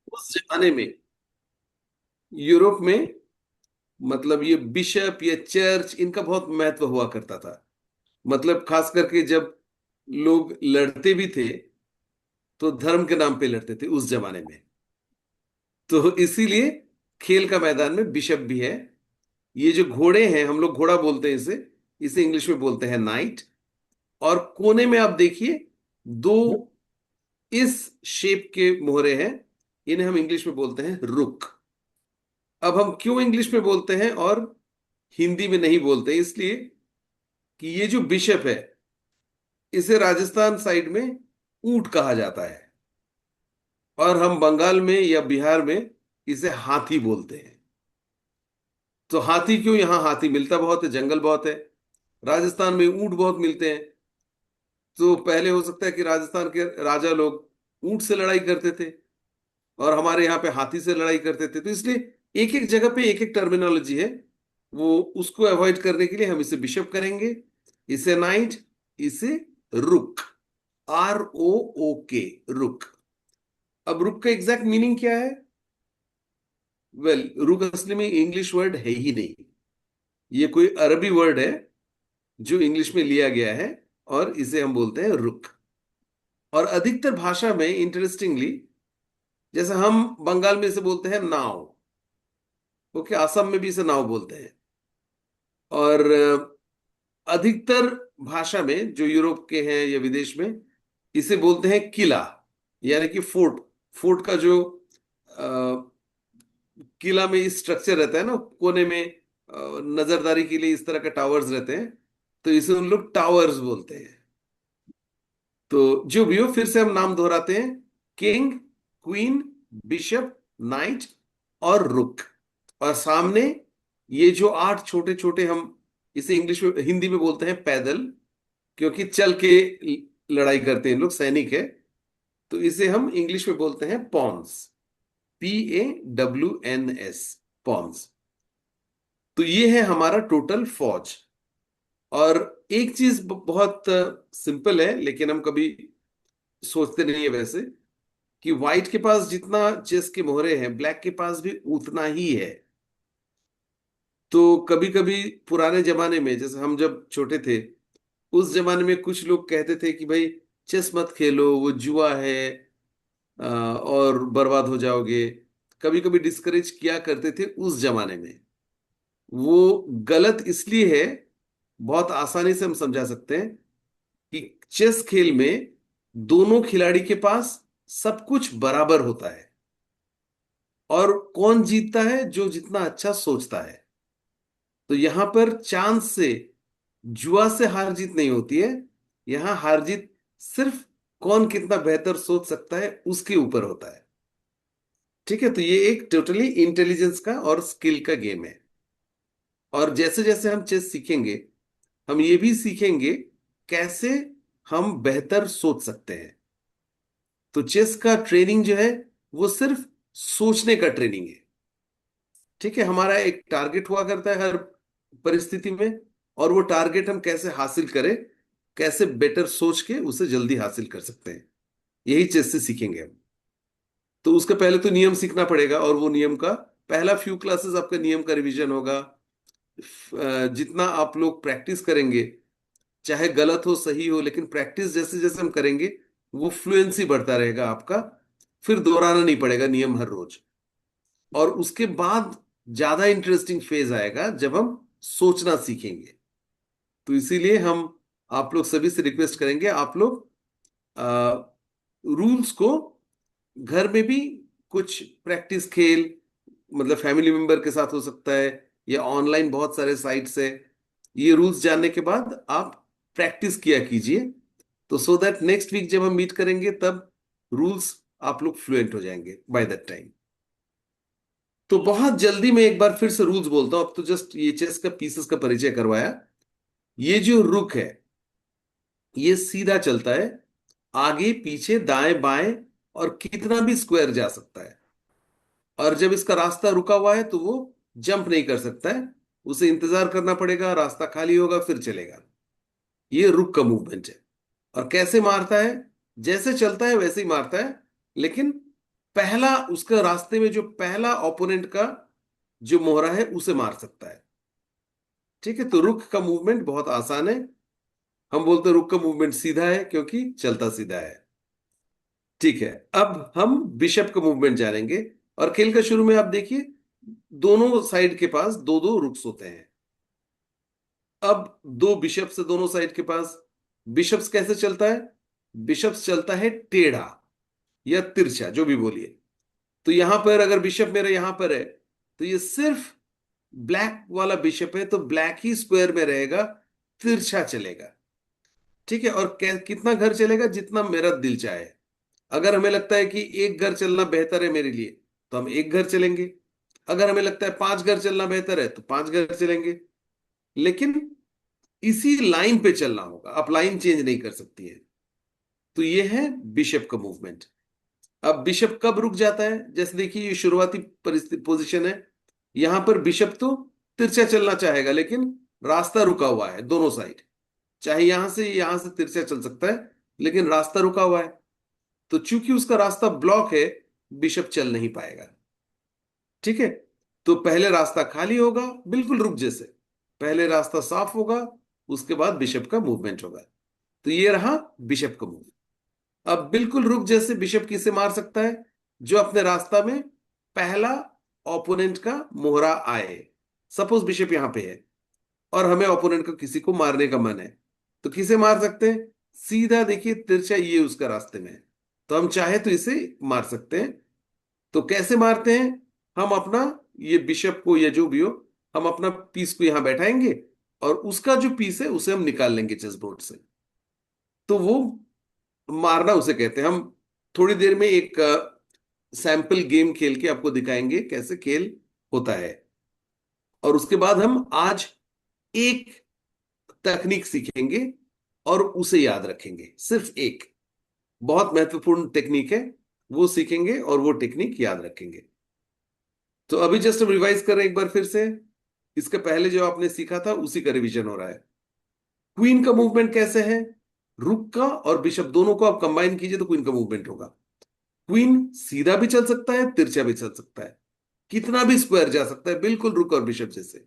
उस जमाने में यूरोप में, मतलब ये बिशप, ये चर्च, इनका बहुत महत्व हुआ करता था। मतलब खास करके जब लोग लड़ते भी थे तो धर्म के नाम पे लड़ते थे उस जमाने में। तो इसीलिए खेल का मैदान में बिशप भी है। ये जो घोड़े हैं, हम लोग घोड़ा बोलते हैं इसे, इसे इंग्लिश में बोलते हैं नाइट। और कोने में आप देखिए, दो इस शेप के मोहरे हैं, इन्हें हम इंग्लिश में बोलते हैं रुक। अब हम क्यों इंग्लिश में बोलते हैं और हिंदी में नहीं बोलते, इसलिए कि ये जो बिशप है, इसे राजस्थान साइड में ऊंट कहा जाता है, और हम बंगाल में या बिहार में इसे हाथी बोलते हैं। तो हाथी क्यों? यहाँ हाथी मिलता बहुत है, जंगल बहुत है। राजस्थान में ऊंट बहुत मिलते हैं। तो पहले हो सकता है कि राजस्थान के राजा लोग ऊंट से लड़ाई करते थे, और हमारे यहाँ पे हाथी से लड़ाई करते थे। तो इसलिए एक एक जगह पे एक एक टर्मिनोलॉजी है। वो उसको अवॉइड करने के लिए हम इसे बिशप करेंगे, इसे नाइट, इसे रुक, ROOK, रुक। अब रुक का एग्जैक्ट मीनिंग क्या है? वेल, रुक असली में इंग्लिश वर्ड है ही नहीं। ये कोई अरबी वर्ड है जो इंग्लिश में लिया गया है, और इसे हम बोलते हैं रुक। और अधिकतर भाषा में इंटरेस्टिंगली, जैसे हम बंगाल में इसे बोलते हैं नाव, ओके, असम में भी इसे नाव बोलते हैं। और अधिकतर भाषा में जो यूरोप के हैं या विदेश में, इसे बोलते हैं किला, यानी कि फोर्ट। फोर्ट का जो किला में स्ट्रक्चर रहता है ना कोने में, नजरदारी के लिए इस तरह के टावर्स रहते हैं, तो इसे उन लोग टावर्स बोलते हैं। तो जो भी हो, फिर से हम नाम दोहराते हैं: किंग, क्वीन, बिशप, नाइट और रुक। और सामने ये जो आठ छोटे छोटे, हम इसे इंग्लिश में, हिंदी में बोलते हैं पैदल, क्योंकि चल के लड़ाई करते हैं इन लोग, सैनिक है। तो इसे हम इंग्लिश में बोलते हैं पॉन्स, PAWNS, पॉन्स। तो ये है हमारा टोटल फौज। और एक चीज बहुत सिंपल है, लेकिन हम कभी सोचते नहीं है वैसे, कि व्हाइट के पास जितना चेस के मोहरे हैं, ब्लैक के पास भी उतना ही है। तो कभी कभी पुराने जमाने में, जैसे हम जब छोटे थे, उस जमाने में कुछ लोग कहते थे कि भाई चेस मत खेलो, वो जुआ है, और बर्बाद हो जाओगे। कभी कभी डिस्करेज किया करते थे उस जमाने में। वो गलत इसलिए है, बहुत आसानी से हम समझा सकते हैं, कि चेस खेल में दोनों खिलाड़ी के पास सब कुछ बराबर होता है। और कौन जीतता है? जो जितना अच्छा सोचता है। तो यहां पर चांस से, जुआ से हार जीत नहीं होती है। यहां हार जीत सिर्फ कौन कितना बेहतर सोच सकता है उसके ऊपर होता है। ठीक है, तो ये एक टोटली इंटेलिजेंस का और स्किल का गेम है। और जैसे जैसे हम चेस सीखेंगे, हम ये भी सीखेंगे कैसे हम बेहतर सोच सकते हैं। तो चेस का ट्रेनिंग जो है, वो सिर्फ सोचने का ट्रेनिंग है। ठीक है, हमारा एक टारगेट हुआ करता है हर परिस्थिति में, और वो टारगेट हम कैसे हासिल करें, कैसे बेटर सोच के उसे जल्दी हासिल कर सकते हैं, यही चेस से सीखेंगे हम। तो उसके पहले तो नियम सीखना पड़ेगा, और वो नियम का पहला फ्यू क्लासेस आपका नियम का रिवीजन होगा। जितना आप लोग प्रैक्टिस करेंगे, चाहे गलत हो सही हो, लेकिन प्रैक्टिस जैसे जैसे हम करेंगे, वो फ्लुएंसी बढ़ता रहेगा आपका। फिर दोहराना नहीं पड़ेगा नियम हर रोज। और उसके बाद ज्यादा इंटरेस्टिंग फेज आएगा जब हम सोचना सीखेंगे। तो इसीलिए हम आप लोग सभी से रिक्वेस्ट करेंगे, आप लोग रूल्स को घर में भी कुछ प्रैक्टिस खेल, मतलब फैमिली मेंबर के साथ हो सकता है, या ऑनलाइन बहुत सारे साइट्स है, ये रूल्स जानने के बाद आप प्रैक्टिस किया कीजिए। तो सो दैट नेक्स्ट वीक जब हम मीट करेंगे, तब रूल्स आप लोग फ्लुएंट हो जाएंगे बाय दैट टाइम। तो बहुत जल्दी मैं एक बार फिर से रूल्स बोलता हूं। अब तो जस्ट ये चेस का पीसेस का परिचय करवाया। ये जो रुक है, ये सीधा चलता है, आगे पीछे दाएं बाएं, और कितना भी स्क्वायर जा सकता है। और जब इसका रास्ता रुका हुआ है तो वो जंप नहीं कर सकता है, उसे इंतजार करना पड़ेगा, रास्ता खाली होगा फिर चलेगा। ये रुक का मूवमेंट है। और कैसे मारता है? जैसे चलता है वैसे ही मारता है, लेकिन पहला उसका रास्ते में जो पहला ओपोनेंट का जो मोहरा है उसे मार सकता है। ठीक है, तो रुक का मूवमेंट बहुत आसान है। हम बोलते हैं रुक का मूवमेंट सीधा है क्योंकि चलता सीधा है। ठीक है, अब हम बिशप का मूवमेंट जानेंगे। और खेल का शुरू में आप देखिए, दोनों साइड के पास दो दो रुक्स होते हैं। अब दो बिशप्स है दोनों साइड के पास। बिशप्स कैसे चलता है? बिशप्स चलता है टेढ़ा या तिरछा, जो भी बोलिए। तो यहां पर अगर बिशप मेरा यहां पर है, तो ये सिर्फ ब्लैक वाला बिशप है, तो ब्लैक ही स्क्वायर में रहेगा, तिरछा चलेगा। ठीक है, और कितना घर चलेगा? जितना मेरा दिल चाहे। अगर हमें लगता है कि एक घर चलना बेहतर है मेरे लिए, तो हम एक घर चलेंगे। अगर हमें लगता है पांच घर चलना बेहतर है, तो पांच घर चलेंगे। लेकिन इसी लाइन पे चलना होगा, आप लाइन चेंज नहीं कर सकती है। तो ये है बिशप का मूवमेंट। अब बिशप कब रुक जाता है? जैसे देखिए, ये शुरुआती परिस्थिति पोजीशन है। यहां पर बिशप तो तिरछा चलना चाहेगा, लेकिन रास्ता रुका हुआ है दोनों साइड। चाहे यहां से तिरछा चल सकता है, लेकिन रास्ता रुका हुआ है। तो चूंकि उसका रास्ता ब्लॉक है, बिशप चल नहीं पाएगा। ठीक है, तो पहले रास्ता खाली होगा, बिल्कुल रुक जैसे। पहले रास्ता साफ होगा, उसके बाद बिशप का मूवमेंट होगा। तो ये रहा बिशप का मूव। अब बिल्कुल रुक जैसे बिशप किसे मार सकता है? जो अपने रास्ता में पहला ओपोनेंट का मोहरा आए। सपोज बिशप यहां पे है और हमें ओपोनेंट को किसी को मारने का मन है, तो किसे मार सकते हैं? सीधा देखिए, तिरछा ये उसका रास्ते में है, तो हम चाहे तो इसे मार सकते हैं। तो कैसे मारते हैं? हम अपना ये बिशप को या जो भी हो, हम अपना पीस को यहां बैठाएंगे और उसका जो पीस है उसे हम निकाल लेंगे चेस बोर्ड से। तो वो मारना उसे कहते हैं। हम थोड़ी देर में एक सैंपल गेम खेल के आपको दिखाएंगे कैसे खेल होता है। और उसके बाद हम आज एक तकनीक सीखेंगे और उसे याद रखेंगे। सिर्फ एक बहुत महत्वपूर्ण टेक्निक है, वो सीखेंगे और वो टेक्निक याद रखेंगे। तो अभी जस्ट हम रिवाइज कर रहे हैं एक बार फिर से। इसके पहले जो आपने सीखा था उसी का रिवीजन हो रहा है। क्वीन का मूवमेंट कैसे है? रुक का और बिशप दोनों को आप कंबाइन कीजिए तो क्वीन का मूवमेंट होगा। क्वीन सीधा भी चल सकता है, तिरछा भी चल सकता है, कितना भी स्क्वायर जा सकता है, बिल्कुल रुक और बिशप जैसे।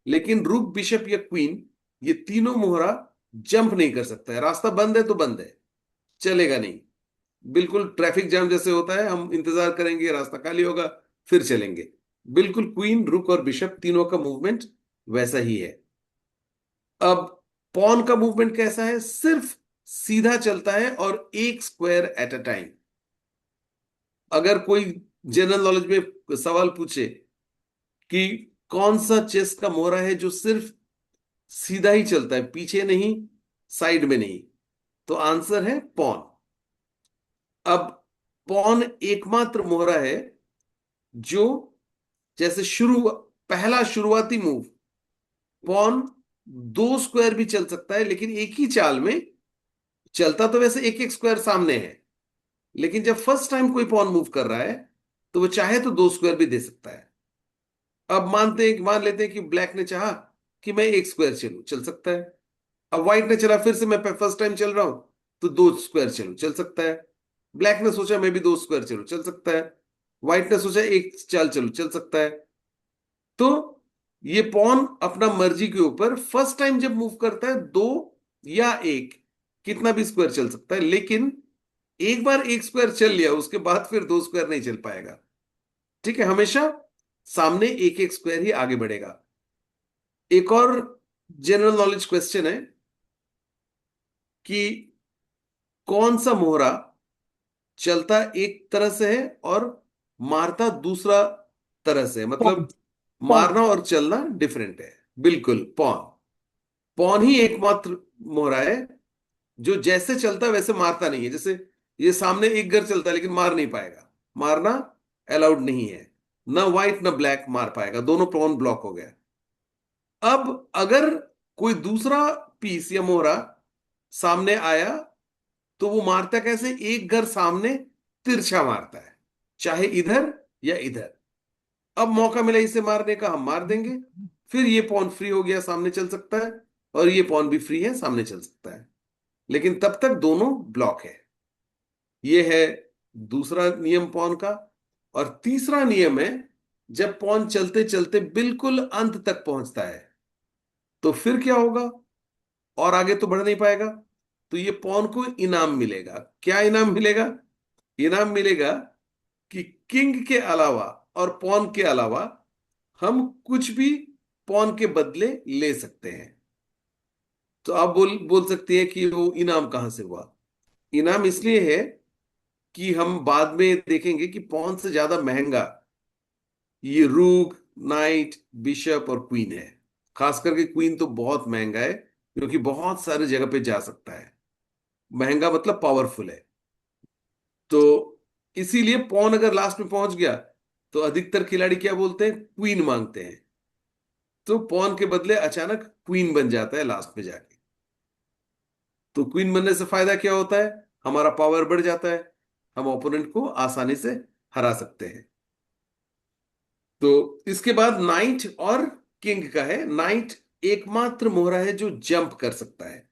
लेकिन रुक, बिशप या क्वीन, ये तीनों मोहरा जंप नहीं कर सकता है। रास्ता बंद है तो बंद है, चलेगा नहीं। बिल्कुल ट्रैफिक जाम जैसे होता है, हम इंतजार करेंगे, रास्ता खाली होगा, फिर चलेंगे। बिल्कुल क्वीन, रुक और बिशप तीनों का मूवमेंट वैसा ही है। अब पॉन का मूवमेंट कैसा है? सिर्फ सीधा चलता है और एक स्क्वायर एट अ टाइम। अगर कोई जनरल नॉलेज में सवाल पूछे कि कौन सा चेस का मोहरा है जो सिर्फ सीधा ही चलता है, पीछे नहीं, साइड में नहीं, तो आंसर है पॉन। अब पॉन एकमात्र मोहरा है जो, जैसे पहला शुरुआती मूव, पॉन दो स्क्वायर भी चल सकता है, लेकिन एक ही चाल में चलता तो वैसे एक एक स्क्वायर सामने है। लेकिन जब फर्स्ट टाइम कोई पॉन मूव कर रहा है, तो वो चाहे तो दो स्क्वायर भी दे सकता है। अब मान लेते हैं कि ब्लैक ने चाहा कि मैं एक स्क्वायर चलूं, चल सकता है। अब व्हाइट ने चला, फिर से मैं फर्स्ट टाइम चल रहा हूं, तो दो स्क्वायर चलूं, चल सकता है। ब्लैक ने सोचा मैं भी दो स्क्वायर चलूं, चल सकता है। व्हाइट ने सोचा एक चाल चलूं, चल सकता है। तो ये पॉन अपना मर्जी के ऊपर फर्स्ट टाइम जब मूव करता है, दो या एक, कितना भी स्क्वायर चल सकता है। लेकिन एक बार एक स्क्वायर चल लिया, उसके बाद फिर दो स्क्वायर नहीं चल पाएगा। ठीक है, हमेशा सामने एक एक स्क्वायर ही आगे बढ़ेगा। एक और जनरल नॉलेज क्वेश्चन है कि कौन सा मोहरा चलता एक तरह से है और मारता दूसरा तरह से है? पॉन। मतलब पॉन। मारना और चलना डिफरेंट है। बिल्कुल पॉन। पॉन ही एकमात्र मोहरा है जो जैसे चलता है वैसे मारता नहीं है। जैसे ये सामने एक घर चलता है, लेकिन मार नहीं पाएगा, मारना अलाउड नहीं है। ना व्हाइट ना ब्लैक मार पाएगा, दोनों पॉन ब्लॉक हो गया। अब अगर कोई दूसरा पीस या मोहरा सामने आया, तो वो मारता कैसे? एक घर सामने तिरछा मारता है, चाहे इधर या इधर। अब मौका मिला इसे मारने का, हम मार देंगे। फिर ये पॉन फ्री हो गया, सामने चल सकता है। और ये पॉन भी फ्री है, सामने चल सकता है। लेकिन तब तक दोनों ब्लॉक है। ये है दूसरा नियम पॉन का। और तीसरा नियम है, जब पॉन चलते चलते बिल्कुल अंत तक पहुंचता है तो फिर क्या होगा, और आगे तो बढ़ नहीं पाएगा, तो ये पॉन को इनाम मिलेगा। क्या इनाम मिलेगा? इनाम मिलेगा कि किंग के अलावा और पॉन के अलावा हम कुछ भी पॉन के बदले ले सकते हैं। तो आप बोल बोल सकते हैं कि वो इनाम कहां से हुआ। इनाम इसलिए है कि हम बाद में देखेंगे कि पॉन से ज्यादा महंगा ये रूक, नाइट, बिशप और क्वीन है। खास करके क्वीन तो बहुत महंगा है, क्योंकि बहुत सारे जगह पे जा सकता है। महंगा मतलब पावरफुल है। तो इसीलिए पॉन अगर लास्ट में पहुंच गया तो अधिकतर खिलाड़ी क्या बोलते हैं, क्वीन मांगते हैं। तो पॉन के बदले अचानक क्वीन बन जाता है लास्ट में जाके। तो क्वीन बनने से फायदा क्या होता है, हमारा पावर बढ़ जाता है, हम ओपोनेंट को आसानी से हरा सकते हैं। तो इसके बाद नाइट और किंग का है। नाइट एकमात्र मोहरा है जो जंप कर सकता है,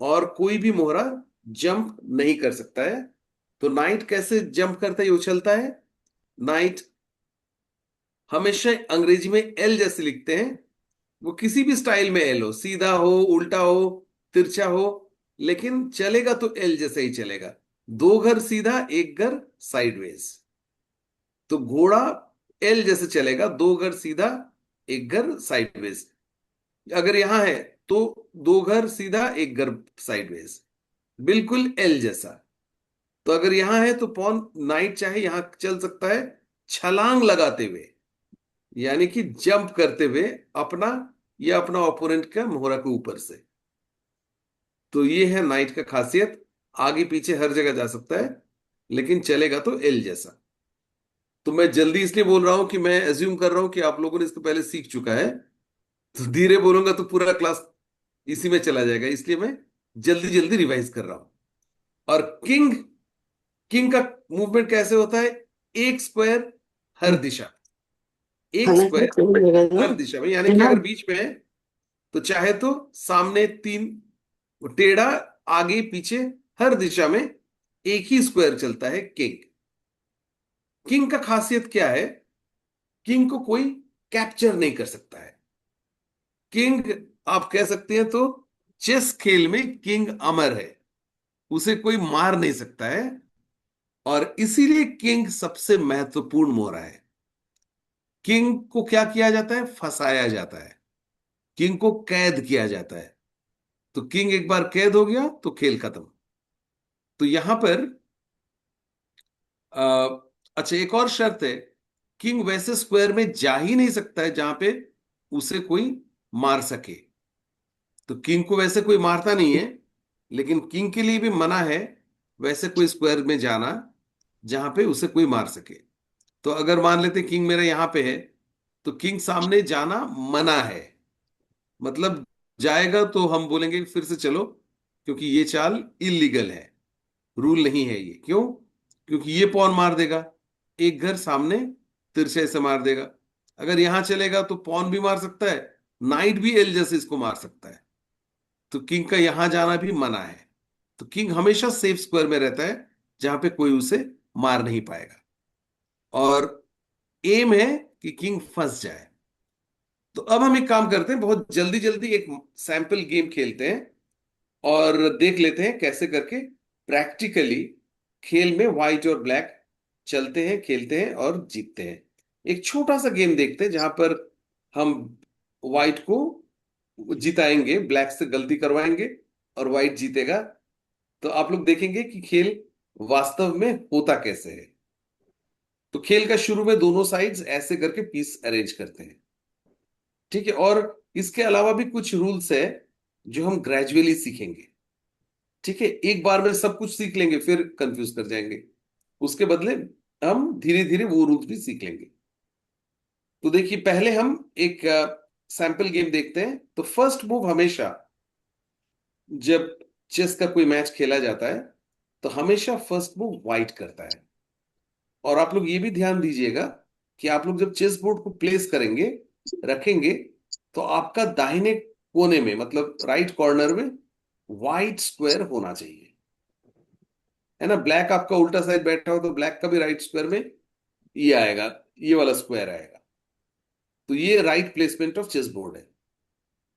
और कोई भी मोहरा जंप नहीं कर सकता है। तो नाइट कैसे जंप करता है, ये उछलता है। नाइट हमेशा अंग्रेजी में एल जैसे लिखते हैं। वो किसी भी स्टाइल में एल हो, सीधा हो, उल्टा हो, तिरछा हो, लेकिन चलेगा तो एल जैसे ही चलेगा। दो घर सीधा, एक घर साइडवेज। तो घोड़ा एल जैसे चलेगा, दो घर सीधा, एक घर साइडवेज। अगर यहां है तो दो घर सीधा, एक घर साइडवेज, बिल्कुल एल जैसा। तो अगर यहां है तो पॉन नाइट चाहे यहां चल सकता है छलांग लगाते हुए, यानी कि जंप करते हुए अपना या अपना ओपोनेंट का मोहरा के ऊपर से। तो ये है नाइट का खासियत। आगे पीछे हर जगह जा सकता है, लेकिन चलेगा तो एल जैसा। तो मैं जल्दी इसलिए बोल रहा हूं कि मैं एज्यूम कर रहा हूं कि आप लोगों ने इसको पहले सीख चुका है। तो धीरे बोलूंगा तो पूरा क्लास इसी में चला जाएगा, इसलिए मैं जल्दी जल्दी रिवाइज कर रहा हूं। और किंग, किंग का मूवमेंट कैसे होता है, एक स्क्वायर हर दिशा, एक खाना खा स्क्वायर चल जाएगा हर ना। दिशा में। यानी है कि ना। अगर बीच में है तो चाहे तो सामने तीन, टेढ़ा, आगे पीछे, हर दिशा में एक ही स्क्वायर चलता है किंग। किंग का खासियत क्या है, किंग को कोई कैप्चर नहीं कर सकता है। किंग, आप कह सकते हैं तो चेस खेल में किंग अमर है, उसे कोई मार नहीं सकता है। और इसीलिए किंग सबसे महत्वपूर्ण मोहरा है। किंग को क्या किया जाता है, फंसाया जाता है, किंग को कैद किया जाता है। तो किंग एक बार कैद हो गया तो खेल खत्म। तो यहां पर आ, अच्छा, एक और शर्त है, किंग वैसे स्क्वायर में जा ही नहीं सकता है जहां पे उसे कोई मार सके। तो किंग को वैसे कोई मारता नहीं है, लेकिन किंग के लिए भी मना है वैसे कोई स्क्वायर में जाना जहां पे उसे कोई मार सके। तो अगर मान लेते किंग मेरा यहां पे है, तो किंग सामने जाना मना है। मतलब जाएगा तो हम बोलेंगे फिर से चलो, क्योंकि ये चाल इलीगल है, रूल नहीं है ये। क्यों? क्योंकि ये पॉन मार देगा, एक घर सामने तिरछे से मार देगा। अगर यहां चलेगा तो पॉन भी मार सकता है, नाइट भी एल जैसे इसको मार सकता है। तो किंग का यहां जाना भी मना है। तो किंग हमेशा सेफ स्क्वायर में रहता है, जहां पे कोई उसे मार नहीं पाएगा। और एम है कि किंग फंस जाए। तो अब हम एक काम करते हैं, बहुत जल्दी जल्दी एक सैंपल गेम खेलते हैं और देख लेते हैं कैसे करके प्रैक्टिकली खेल में व्हाइट और ब्लैक चलते हैं, खेलते हैं और जीतते हैं। एक छोटा सा गेम देखते हैं जहां पर हम व्हाइट को जिताएंगे, ब्लैक से गलती करवाएंगे और व्हाइट जीतेगा। तो आप लोग देखेंगे कि खेल वास्तव में होता कैसे है। तो खेल का शुरू में दोनों साइड्स ऐसे करके पीस अरेंज करते हैं, ठीक है। और इसके अलावा भी कुछ रूल्स है जो हम ग्रेजुअली सीखेंगे, ठीक है। एक बार में सब कुछ सीख लेंगे फिर कंफ्यूज कर जाएंगे। उसके बदले हम धीरे धीरे वो रूल्स भी सीख लेंगे। तो देखिए, पहले हम एक सैंपल गेम देखते हैं। तो फर्स्ट मूव हमेशा, जब चेस का कोई मैच खेला जाता है तो हमेशा फर्स्ट मूव व्हाइट करता है। और आप लोग ये भी ध्यान दीजिएगा कि आप लोग जब चेस बोर्ड को प्लेस करेंगे, रखेंगे, तो आपका दाहिने कोने में, मतलब राइट कॉर्नर में व्हाइट स्क्वायर होना चाहिए, है ना। ब्लैक आपका उल्टा साइड बैठा हो तो ब्लैक का भी राइट स्क्वायर में ये आएगा, ये वाला स्क्वायर आएगा। तो ये right placement of chessboard है।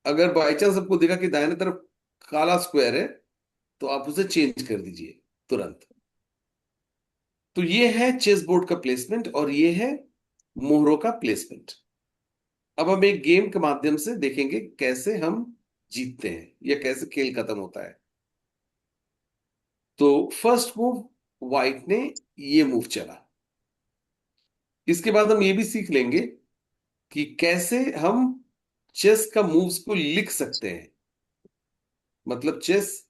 अगर बाई चांस आपको देखा कि दाहिने तरफ काला स्क्वायर है, तो आप उसे चेंज कर दीजिए तुरंत। तो ये है चेस बोर्ड का प्लेसमेंट और ये है मोहरों का प्लेसमेंट। अब हम एक गेम के माध्यम से देखेंगे कैसे हम जीतते हैं या कैसे खेल खत्म होता है। तो फर्स्ट मूव वाइट ने ये मूव चला। इसके बाद हम ये भी सीख लेंगे कि कैसे हम चेस का मूव्स को लिख सकते हैं। मतलब चेस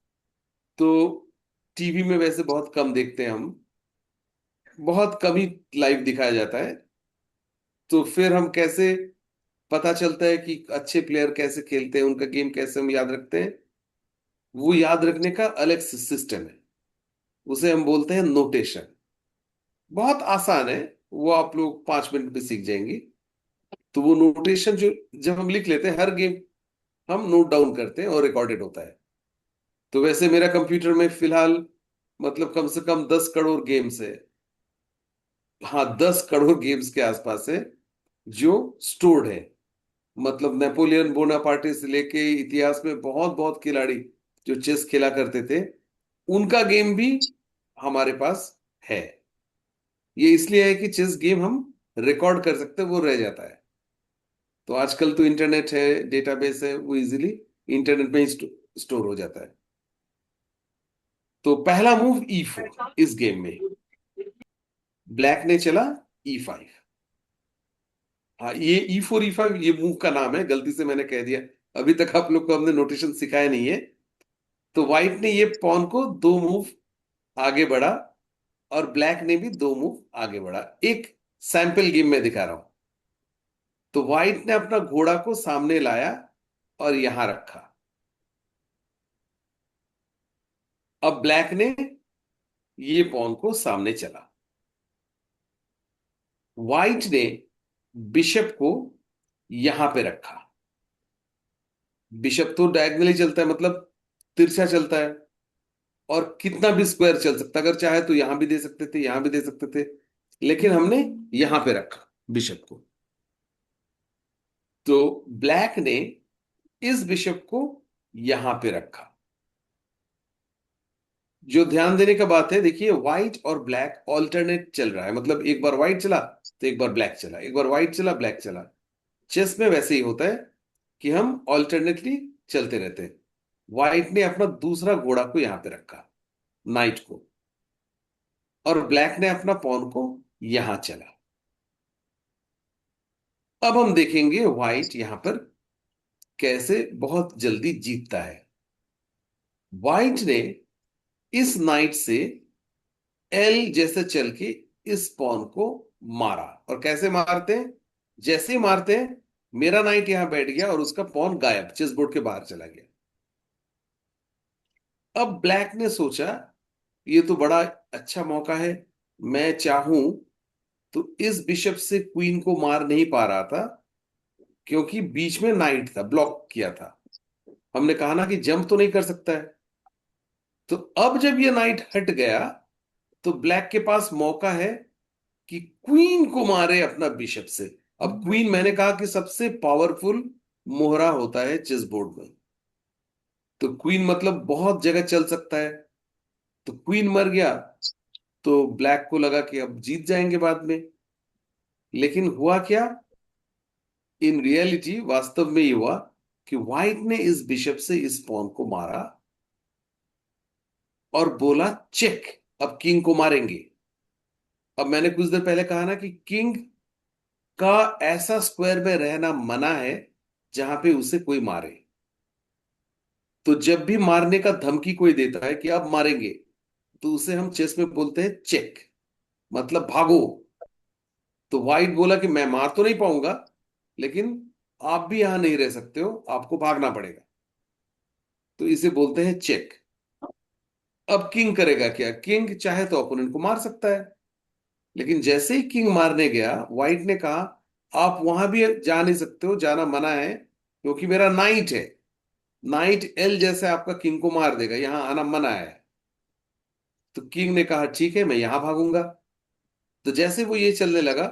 तो टीवी में वैसे बहुत कम देखते हैं हम, बहुत कम ही लाइव दिखाया जाता है। तो फिर हम कैसे पता चलता है कि अच्छे प्लेयर कैसे खेलते हैं, उनका गेम कैसे हम याद रखते हैं? वो याद रखने का अलग सिस्टम है, उसे हम बोलते हैं नोटेशन। बहुत आसान है, वो आप लोग 5 मिनट में सीख जाएंगे। तो वो नोटेशन जो जब हम लिख लेते हैं, हर गेम हम नोट डाउन करते हैं और रिकॉर्डेड होता है। तो वैसे मेरा कंप्यूटर में फिलहाल मतलब कम से कम 10 करोड़ गेम्स है। हाँ, 10 करोड़ गेम्स के आसपास है जो स्टोर्ड है। मतलब नेपोलियन बोनापार्टे से लेके इतिहास में बहुत बहुत खिलाड़ी जो चेस खेला करते थे, उनका गेम भी हमारे पास है। ये इसलिए है कि चेस गेम हम रिकॉर्ड कर सकते हैं, वो रह जाता है। तो आजकल तो इंटरनेट है, डेटाबेस है, वो इजीली इंटरनेट में ही स्टोर हो जाता है। तो पहला मूव E4 इस गेम में, ब्लैक ने चला E5। हाँ, ये E4 E5 ये मूव का नाम है, गलती से मैंने कह दिया। अभी तक आप लोग को हमने नोटेशन सिखाया नहीं है। तो व्हाइट ने ये पॉन को 2 मूव आगे बढ़ा और ब्लैक ने भी 2 मूव आगे बढ़ा। एक सैंपल गेम में दिखा रहा हूं। तो व्हाइट ने अपना घोड़ा को सामने लाया और यहां रखा। अब ब्लैक ने ये पॉन को सामने चला। व्हाइट ने बिशप को यहां पे रखा। बिशप तो डायगनली चलता है, मतलब तिरछा चलता है, और कितना भी स्क्वायर चल सकता है। अगर चाहे तो यहां भी दे सकते थे, यहां भी दे सकते थे, लेकिन हमने यहां पे रखा बिशप को। तो ब्लैक ने इस बिशप को यहां पे रखा। जो ध्यान देने का बात है, देखिए व्हाइट और ब्लैक ऑल्टरनेट चल रहा है। मतलब एक बार व्हाइट चला तो एक बार ब्लैक चला, एक बार व्हाइट चला ब्लैक चला। चेस में वैसे ही होता है कि हम ऑल्टरनेटली चलते रहते हैं। व्हाइट ने अपना दूसरा घोड़ा को यहां पे रखा, नाइट को, और ब्लैक ने अपना पॉन को यहां चला। अब हम देखेंगे व्हाइट यहां पर कैसे बहुत जल्दी जीतता है। व्हाइट ने इस नाइट से एल जैसे चल के इस पॉन को मारा। और कैसे मारते हैं? जैसे ही मारते हैं, मेरा नाइट यहां बैठ गया और उसका पॉन गायब, चेस बोर्ड के बाहर चला गया। अब ब्लैक ने सोचा ये तो बड़ा अच्छा मौका है, मैं चाहूं तो इस बिशप से क्वीन को मार नहीं पा रहा था, क्योंकि बीच में नाइट था, ब्लॉक किया था। हमने कहा ना कि जंप तो नहीं कर सकता है। तो अब जब ये नाइट हट गया, तो ब्लैक के पास मौका है कि क्वीन को मारे अपना बिशप से। अब क्वीन मैंने कहा कि सबसे पावरफुल मोहरा होता है चेस बोर्ड में। तो क्वीन मतलब बहुत जगह चल सकता है। तो क्वीन मर गया, तो ब्लैक को लगा कि अब जीत जाएंगे बाद में। लेकिन हुआ क्या? इन रियलिटी वास्तव में ये हुआ कि व्हाइट ने इस बिशप से इस पॉन को मारा और बोला चेक, अब किंग को मारेंगे। अब मैंने कुछ देर पहले कहा ना कि किंग का ऐसा स्क्वायर में रहना मना है जहां पे उसे कोई मारे। तो जब भी मारने का धमकी कोई देता है कि अब मारेंगे, तो उसे हम चेस में बोलते हैं चेक, मतलब भागो। तो व्हाइट बोला कि मैं मार तो नहीं पाऊंगा, लेकिन आप भी यहां नहीं रह सकते हो, आपको भागना पड़ेगा। तो इसे बोलते हैं चेक। अब किंग करेगा क्या? किंग चाहे तो ओपोनेंट को मार सकता है, लेकिन जैसे ही किंग मारने गया, व्हाइट ने कहा आप वहां भी जा नहीं सकते हो, जाना मना है, क्योंकि मेरा नाइट है। नाइट एल जैसे आपका किंग को मार देगा, यहां आना मना है। तो किंग ने कहा ठीक है, मैं यहां भागूंगा। तो जैसे वो ये चलने लगा,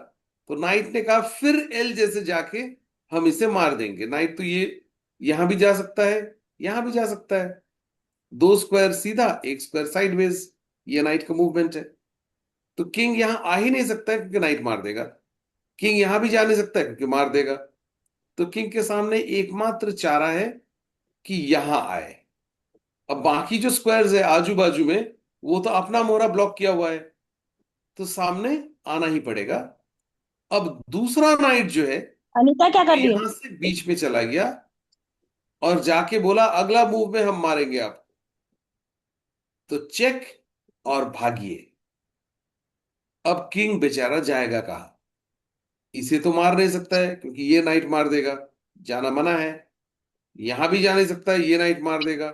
तो नाइट ने कहा फिर एल जैसे जाके हम इसे मार देंगे। नाइट तो ये यहां भी जा सकता है, यहां भी जा सकता है, दो स्क्वायर सीधा, एक स्क्वायर साइडवेज, ये नाइट का मूवमेंट है। तो किंग यहां आ ही नहीं सकता है क्योंकि नाइट मार देगा। किंग यहां भी जा नहीं सकता है क्योंकि मार देगा। तो किंग के सामने एकमात्र चारा है कि यहां आए। अब बाकी जो स्क्वायर्स है आजू बाजू में, वो तो अपना मोहरा ब्लॉक किया हुआ है, तो सामने आना ही पड़ेगा। अब दूसरा नाइट जो है अनीता क्या वो कर रही है? यहां से बीच में चला गया और जाके बोला अगला मूव में हम मारेंगे आप। तो चेक और भागिए। अब किंग बेचारा जाएगा कहाँ? इसे तो मार नहीं सकता है क्योंकि ये नाइट मार देगा, जाना मना है। यहां भी जा नहीं सकता है, ये नाइट मार देगा।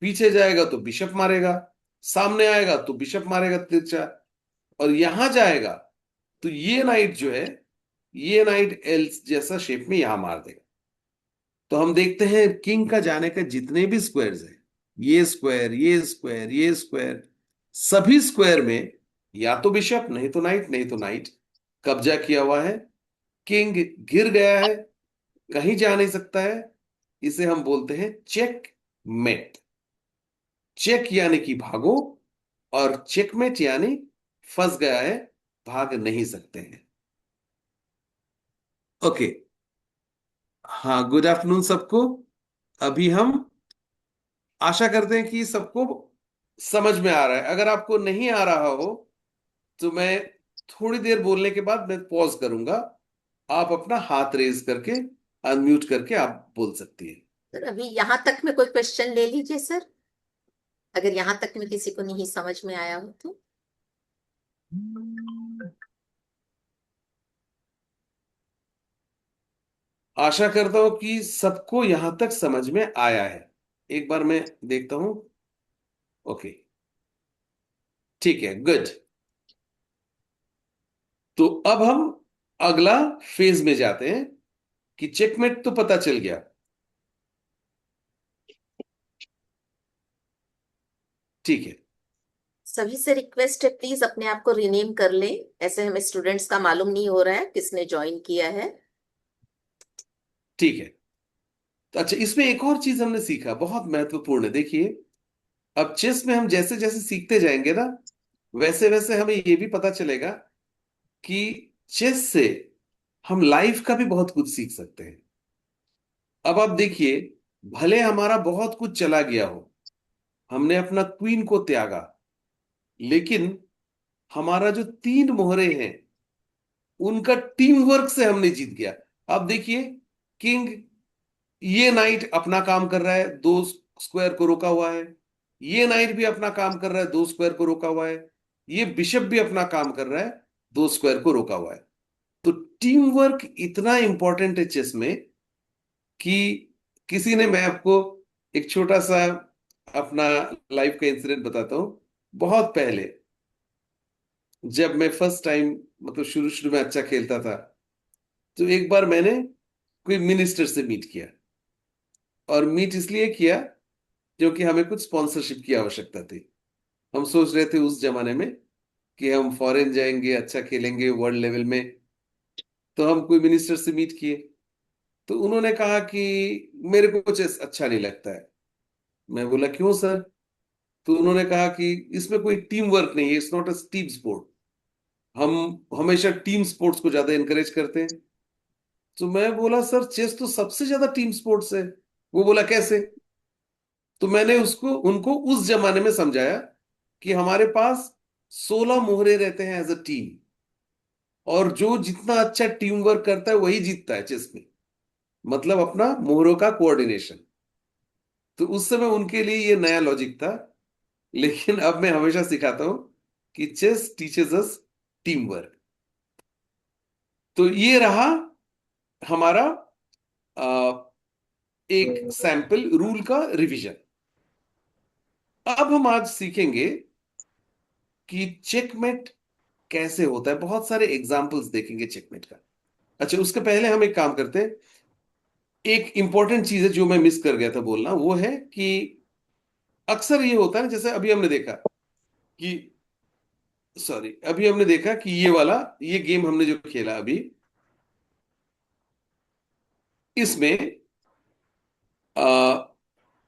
पीछे जाएगा तो बिशप मारेगा, सामने आएगा तो बिशप मारेगा तिरछा, और यहां जाएगा तो ये नाइट जो है, ये नाइट एल जैसा शेप में यहां मार देगा। तो हम देखते हैं किंग का जाने का जितने भी स्क्वायर्स हैं, ये स्क्वायर, ये स्क्वायर, ये स्क्वायर, सभी स्क्वायर में या तो बिशप, नहीं तो नाइट, नहीं तो नाइट कब्जा किया हुआ है। किंग गिर गया है, कहीं जा नहीं सकता है। इसे हम बोलते हैं चेक मेट। चेक यानी कि भागो, और चेकमेट यानी फंस गया है, भाग नहीं सकते हैं। ओके। हाँ, गुड आफ्टरनून सबको। अभी हम आशा करते हैं कि सबको समझ में आ रहा है। अगर आपको नहीं आ रहा हो तो मैं थोड़ी देर बोलने के बाद मैं पॉज करूंगा, आप अपना हाथ रेज करके अनम्यूट करके आप बोल सकती हैं। सर अभी यहाँ तक में कोई क्वेश्चन ले लीजिए सर, अगर यहाँ तक में किसी को नहीं समझ में आया हो तो। आशा करता हूं कि सबको यहां तक समझ में आया है। एक बार मैं देखता हूं। ओके, ठीक है, गुड। तो अब हम अगला फेज में जाते हैं कि चेकमेट तो पता चल गया। ठीक है, सभी से रिक्वेस्ट है प्लीज अपने आप को रिनेम कर लें, ऐसे हमें स्टूडेंट्स का मालूम नहीं हो रहा है किसने ज्वाइन किया है। ठीक है। तो अच्छा, इसमें एक और चीज हमने सीखा, बहुत महत्वपूर्ण है, देखिए। अब चेस में हम जैसे जैसे सीखते जाएंगे ना, वैसे वैसे हमें ये भी पता चलेगा कि चेस से हम लाइफ का भी बहुत कुछ सीख सकते हैं। अब आप देखिए, भले हमारा बहुत कुछ चला गया हो, हमने अपना क्वीन को त्यागा, लेकिन हमारा जो तीन मोहरे हैं उनका टीम वर्क से हमने जीत गया। अब देखिए, किंग, ये नाइट अपना काम कर रहा है, दो स्क्वायर को रोका हुआ है। ये नाइट भी अपना काम कर रहा है, दो स्क्वायर को रोका हुआ है। ये बिशप भी अपना काम कर रहा है, दो स्क्वायर को रोका हुआ है। तो टीम वर्क इतना इंपॉर्टेंट है चेस में कि किसी ने, मैं आपको एक छोटा सा अपना लाइफ का इंसिडेंट बताता हूँ। बहुत पहले, जब मैं फर्स्ट टाइम, मतलब शुरू शुरू में अच्छा खेलता था, तो एक बार मैंने कोई मिनिस्टर से मीट किया। और मीट इसलिए किया क्योंकि हमें कुछ स्पॉन्सरशिप की आवश्यकता थी। हम सोच रहे थे उस जमाने में कि हम फॉरेन जाएंगे, अच्छा खेलेंगे वर्ल्ड लेवल में। तो हम कोई मिनिस्टर से मीट किए, तो उन्होंने कहा कि मेरे को कुछ अच्छा नहीं लगता है। मैं बोला क्यों सर? तो उन्होंने कहा कि इसमें कोई टीम वर्क नहीं है, it's not a team sport. हम हमेशा टीम स्पोर्ट्स को ज्यादा एनकरेज करते हैं। तो मैं बोला सर, चेस तो सबसे ज्यादा टीम स्पोर्ट्स है। वो बोला कैसे? तो मैंने उसको उनको उस जमाने में समझाया कि हमारे पास 16 मोहरे रहते हैं एज अ टीम, और जो जितना अच्छा टीम वर्क करता है वही जीतता है चेस में, मतलब अपना मोहरों का कोऑर्डिनेशन। तो उस समय उनके लिए ये नया लॉजिक था। लेकिन अब मैं हमेशा सिखाता हूं कि chess teaches us teamwork. तो ये रहा हमारा अ, एक सैंपल रूल का रिवीजन। अब हम आज सीखेंगे कि चेकमेट कैसे होता है, बहुत सारे एग्जाम्पल्स देखेंगे चेकमेट का। अच्छा, उसके पहले हम एक काम करते हैं। एक इंपॉर्टेंट चीज है जो मैं मिस कर गया था बोलना, वो है कि अक्सर ये होता है ना, जैसे अभी हमने देखा कि सॉरी, अभी हमने देखा कि ये वाला, ये गेम हमने जो खेला अभी, इसमें आ,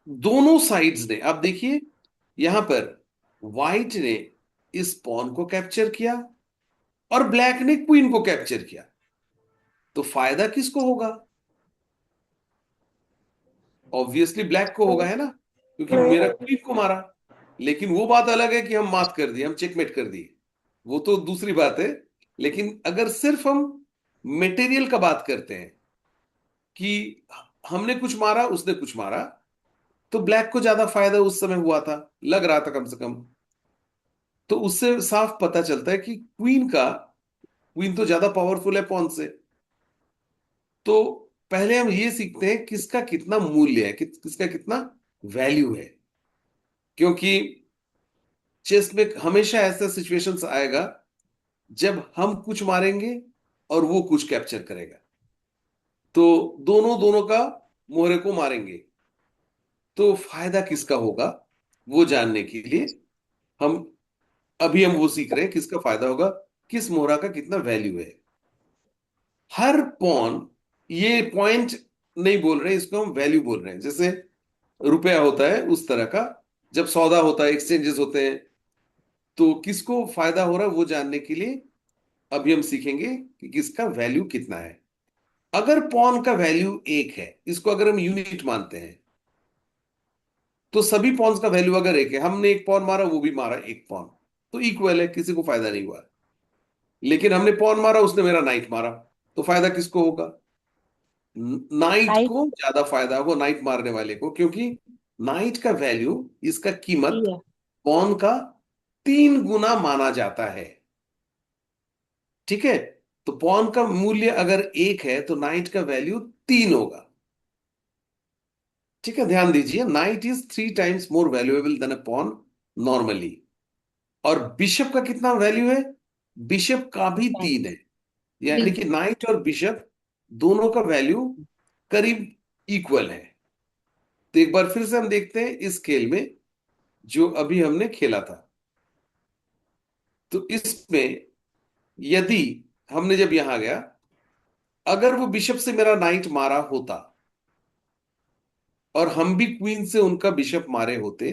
दोनों साइड्स ने, आप देखिए यहां पर व्हाइट ने इस पॉन को कैप्चर किया और ब्लैक ने क्वीन को कैप्चर किया। तो फायदा किसको होगा? ऑब्वियसली ब्लैक को होगा, है ना, क्योंकि मेरा क्वीन को मारा। लेकिन वो बात अलग है कि हम मात कर दिए, हम चेकमेट कर दिए, वो तो दूसरी बात है। लेकिन अगर सिर्फ हम मटेरियल का बात करते हैं कि हमने कुछ मारा, उसने कुछ मारा, तो ब्लैक को ज्यादा फायदा उस समय हुआ था, लग रहा था कम से कम। तो उससे साफ पता चलता है कि क्वीन तो ज्यादा पावरफुल है पॉन से। तो पहले हम ये सीखते हैं किसका कितना मूल्य है, किसका कितना वैल्यू है। क्योंकि चेस में हमेशा ऐसा सिचुएशंस आएगा जब हम कुछ मारेंगे और वो कुछ कैप्चर करेगा, तो दोनों दोनों का मोहरे को मारेंगे। तो फायदा किसका होगा वो जानने के लिए हम हम वो सीख रहे हैं किसका फायदा होगा, किस मोहरा का कितना वैल्यू है। हर पॉन, ये पॉइंट नहीं बोल रहे हैं, इसको हम वैल्यू बोल रहे हैं। जैसे रुपया होता है उस तरह का, जब सौदा होता है, एक्सचेंजेस होते हैं, तो किसको फायदा हो रहा है वो जानने के लिए अभी हम सीखेंगे कि किसका वैल्यू कितना है। अगर पॉन का वैल्यू एक है, इसको अगर हम यूनिट मानते हैं, तो सभी पॉन्स का वैल्यू अगर एक है, हमने एक पॉन मारा, वो भी मारा एक पॉन, तो इक्वल है, किसी को फायदा नहीं हुआ। लेकिन हमने पॉन मारा, उसने मेरा नाइट मारा, तो फायदा किसको होगा? नाइट नाइट को ज्यादा फायदा होगा, नाइट मारने वाले को, क्योंकि नाइट का वैल्यू, इसका ही कीमत है। पॉन का 3 गुना माना जाता है। ठीक है, तो पॉन का मूल्य अगर एक है तो नाइट का वैल्यू 3 होगा। ठीक है, ध्यान दीजिए, knight is 3 times more valuable than a pawn normally. और बिशप का कितना वैल्यू है? बिशप का भी 3 है, यानी थ्री। कि नाइट और बिशप दोनों का वैल्यू करीब इक्वल है। तो एक बार फिर से हम देखते हैं इस खेल में जो अभी हमने खेला था। तो इसमें यदि हमने जब यहां गया, अगर वो बिशप से मेरा नाइट मारा होता और हम भी क्वीन से उनका बिशप मारे होते,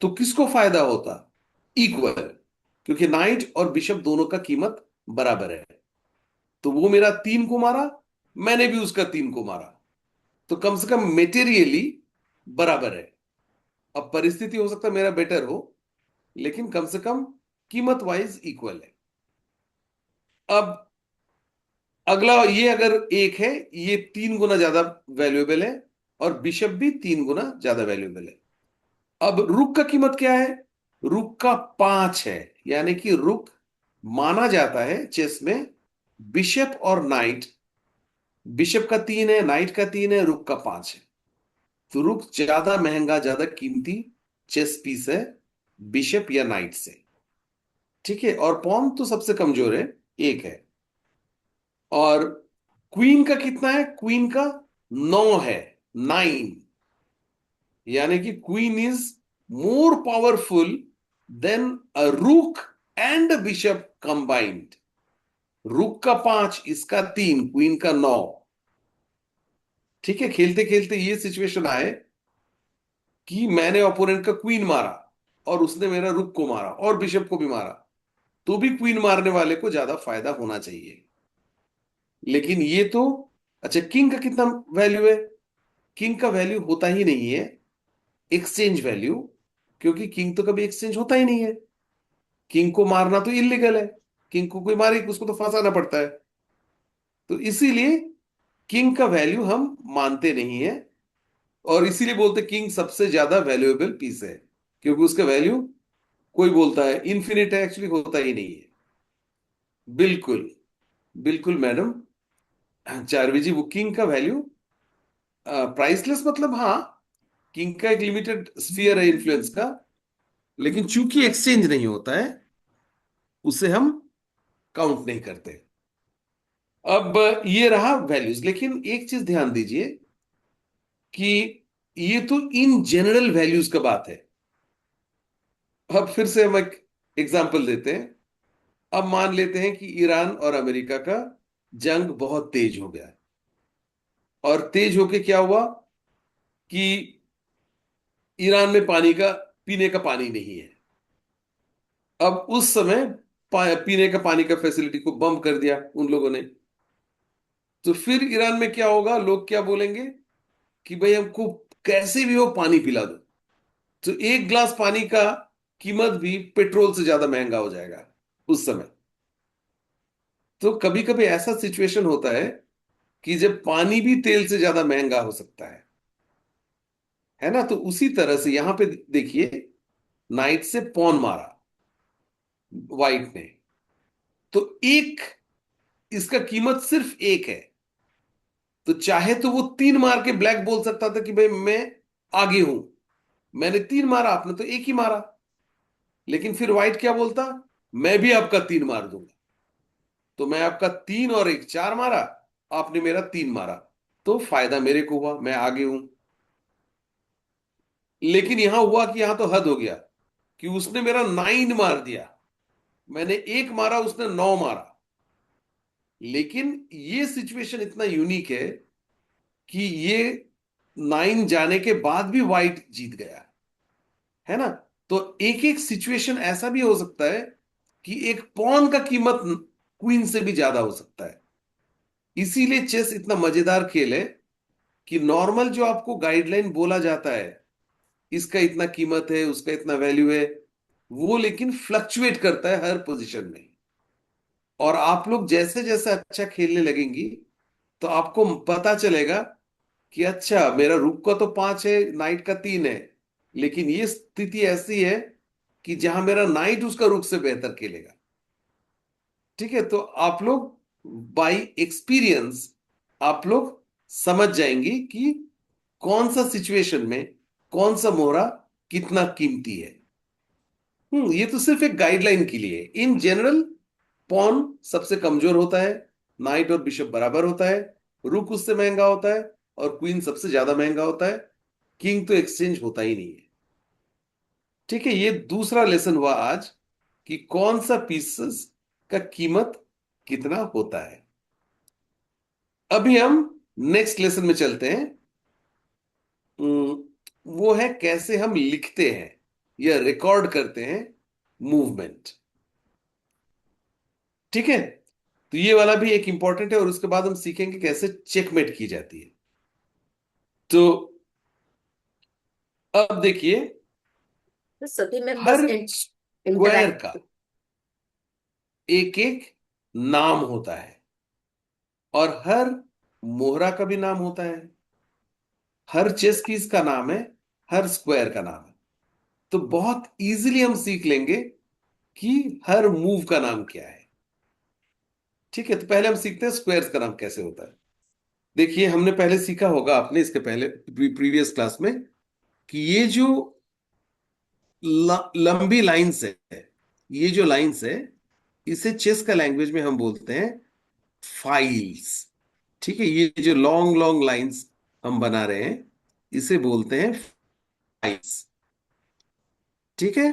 तो किसको फायदा होता? इक्वल, क्योंकि नाइट और बिशप दोनों का कीमत बराबर है। तो वो मेरा 3 को मारा, मैंने भी उसका 3 को मारा, तो कम से कम मेटेरियली बराबर है। अब परिस्थिति हो सकता है मेरा बेटर हो, लेकिन कम से कम कीमत वाइज इक्वल है। अब अगला, ये अगर एक है, ये 3 गुना ज्यादा वैल्यूएबल है, और बिशप भी 3 गुना ज्यादा वैल्यूएबल है। अब रुक का कीमत क्या है? रुक का 5 है, यानी कि रुक माना जाता है चेस में बिशप और नाइट, बिशप का 3 है, नाइट का 3 है, रुक का 5 है। तो रुक ज्यादा महंगा, ज्यादा कीमती चेस पीस है बिशप या नाइट से। ठीक है, और पॉन तो सबसे कमजोर है, एक है। और क्वीन का कितना है? क्वीन का 9 है, 9, यानी कि queen is more powerful than a rook and bishop combined. रूक का 5, इसका 3, क्वीन का 9। ठीक है, खेलते खेलते ये सिचुएशन आए कि मैंने ओपोनेंट का क्वीन मारा और उसने मेरा रुक को मारा और बिशप को भी मारा, तो भी क्वीन मारने वाले को ज्यादा फायदा होना चाहिए। लेकिन ये तो, अच्छा, किंग का कितना वैल्यू है? किंग का वैल्यू होता ही नहीं है एक्सचेंज वैल्यू, क्योंकि किंग तो कभी एक्सचेंज होता ही नहीं है। किंग को मारना तो इलीगल है, किंग को कोई मारे उसको तो फंसाना पड़ता है। तो इसीलिए किंग का वैल्यू हम मानते नहीं है, और इसीलिए बोलते किंग सबसे ज्यादा वैल्यूएबल पीस है, क्योंकि उसका वैल्यू, कोई बोलता है इन्फिनिट है, एक्चुअली होता ही नहीं है। बिल्कुल, बिल्कुल मैडम, चारवी जी, वो किंग का वैल्यू प्राइसलेस, मतलब हाँ, किंग का एक लिमिटेड स्फीयर है इन्फ्लुएंस का, लेकिन चूंकि एक्सचेंज नहीं होता है, उसे हम काउंट नहीं करते। अब ये रहा वैल्यूज, लेकिन एक चीज ध्यान दीजिए कि ये तो इन जनरल वैल्यूज का बात है। अब फिर से हम एक एग्जाम्पल देते हैं। अब मान लेते हैं कि ईरान और अमेरिका का जंग बहुत तेज हो गया, और तेज होके क्या हुआ कि ईरान में पानी का, पीने का पानी नहीं है। अब उस समय पीने का पानी का फैसिलिटी को बंद कर दिया उन लोगों ने। तो फिर ईरान में क्या होगा, लोग क्या बोलेंगे कि भाई हमको कैसे भी हो पानी पिला दो। तो एक ग्लास पानी का कीमत भी पेट्रोल से ज्यादा महंगा हो जाएगा उस समय। तो कभी कभी ऐसा सिचुएशन होता है कि जब पानी भी तेल से ज्यादा महंगा हो सकता है ना। तो उसी तरह से यहां पे देखिए, नाइट से पॉन मारा वाइट ने, तो एक, इसका कीमत सिर्फ एक है। तो चाहे तो वो तीन मार के ब्लैक बोल सकता था कि भाई मैं आगे हूं, मैंने तीन मारा, आपने तो एक ही मारा। लेकिन फिर व्हाइट क्या बोलता, मैं भी आपका तीन मार दूंगा। तो मैं आपका तीन और एक चार मारा, आपने मेरा तीन मारा, तो फायदा मेरे को हुआ, मैं आगे हूं। लेकिन यहां हुआ कि यहां तो हद हो गया कि उसने मेरा नाइन मार दिया, मैंने एक मारा, उसने नौ मारा। लेकिन ये सिचुएशन इतना यूनिक है कि ये नाइन जाने के बाद भी व्हाइट जीत गया, है ना। तो एक एक सिचुएशन ऐसा भी हो सकता है कि एक पॉन का कीमत क्वीन से भी ज्यादा हो सकता है। इसीलिए चेस इतना मजेदार खेल है कि नॉर्मल जो आपको गाइडलाइन बोला जाता है, इसका इतना कीमत है, उसका इतना वैल्यू है, वो लेकिन फ्लक्चुएट करता है हर पोजीशन में। और आप लोग जैसे जैसे अच्छा खेलने लगेंगी, तो आपको पता चलेगा कि अच्छा मेरा रुक का तो पांच है, नाइट का तीन है, लेकिन ये स्थिति ऐसी है कि जहां मेरा नाइट उसका रुक से बेहतर खेलेगा। ठीक है, तो आप लोग बाय एक्सपीरियंस आप लोग समझ जाएंगी कि कौन सा सिचुएशन में कौन सा मोहरा कितना कीमती है। ये तो सिर्फ एक गाइडलाइन के लिए। इन जनरल पॉन सबसे कमजोर होता है, नाइट और बिशप बराबर होता है, रुक उससे महंगा होता है, और क्वीन सबसे ज्यादा महंगा होता है। किंग तो एक्सचेंज होता ही नहीं है। ठीक है, ये दूसरा लेसन हुआ आज कि कौन सा पीसेस का कीमत कितना होता है। अभी हम नेक्स्ट लेसन में चलते हैं। उम, वो है कैसे हम लिखते हैं या रिकॉर्ड करते हैं मूवमेंट। ठीक है, तो ये वाला भी एक इंपॉर्टेंट है, और उसके बाद हम सीखेंगे कैसे चेकमेट की जाती है। तो अब देखिए, तो सभी में बस हर स्क्वायर इंटरैक्ट। का एक एक नाम होता है, और हर मोहरा का भी नाम होता है। हर चेस पीस का नाम है, हर स्क्वायर का नाम है। तो बहुत इजीली हम सीख लेंगे कि हर मूव का नाम क्या है। ठीक है, तो पहले हम सीखते हैं स्क्वायर्स का नाम कैसे होता है। देखिए, हमने पहले सीखा होगा, आपने इसके पहले प्रीवियस क्लास में, कि ये जो लंबी लाइंस है, ये जो लाइंस है, इसे चेस का लैंग्वेज में हम बोलते हैं फाइल्स। ठीक है, ये जो लॉन्ग लॉन्ग लाइंस हम बना रहे हैं, इसे बोलते हैं फाइल्स। ठीक है,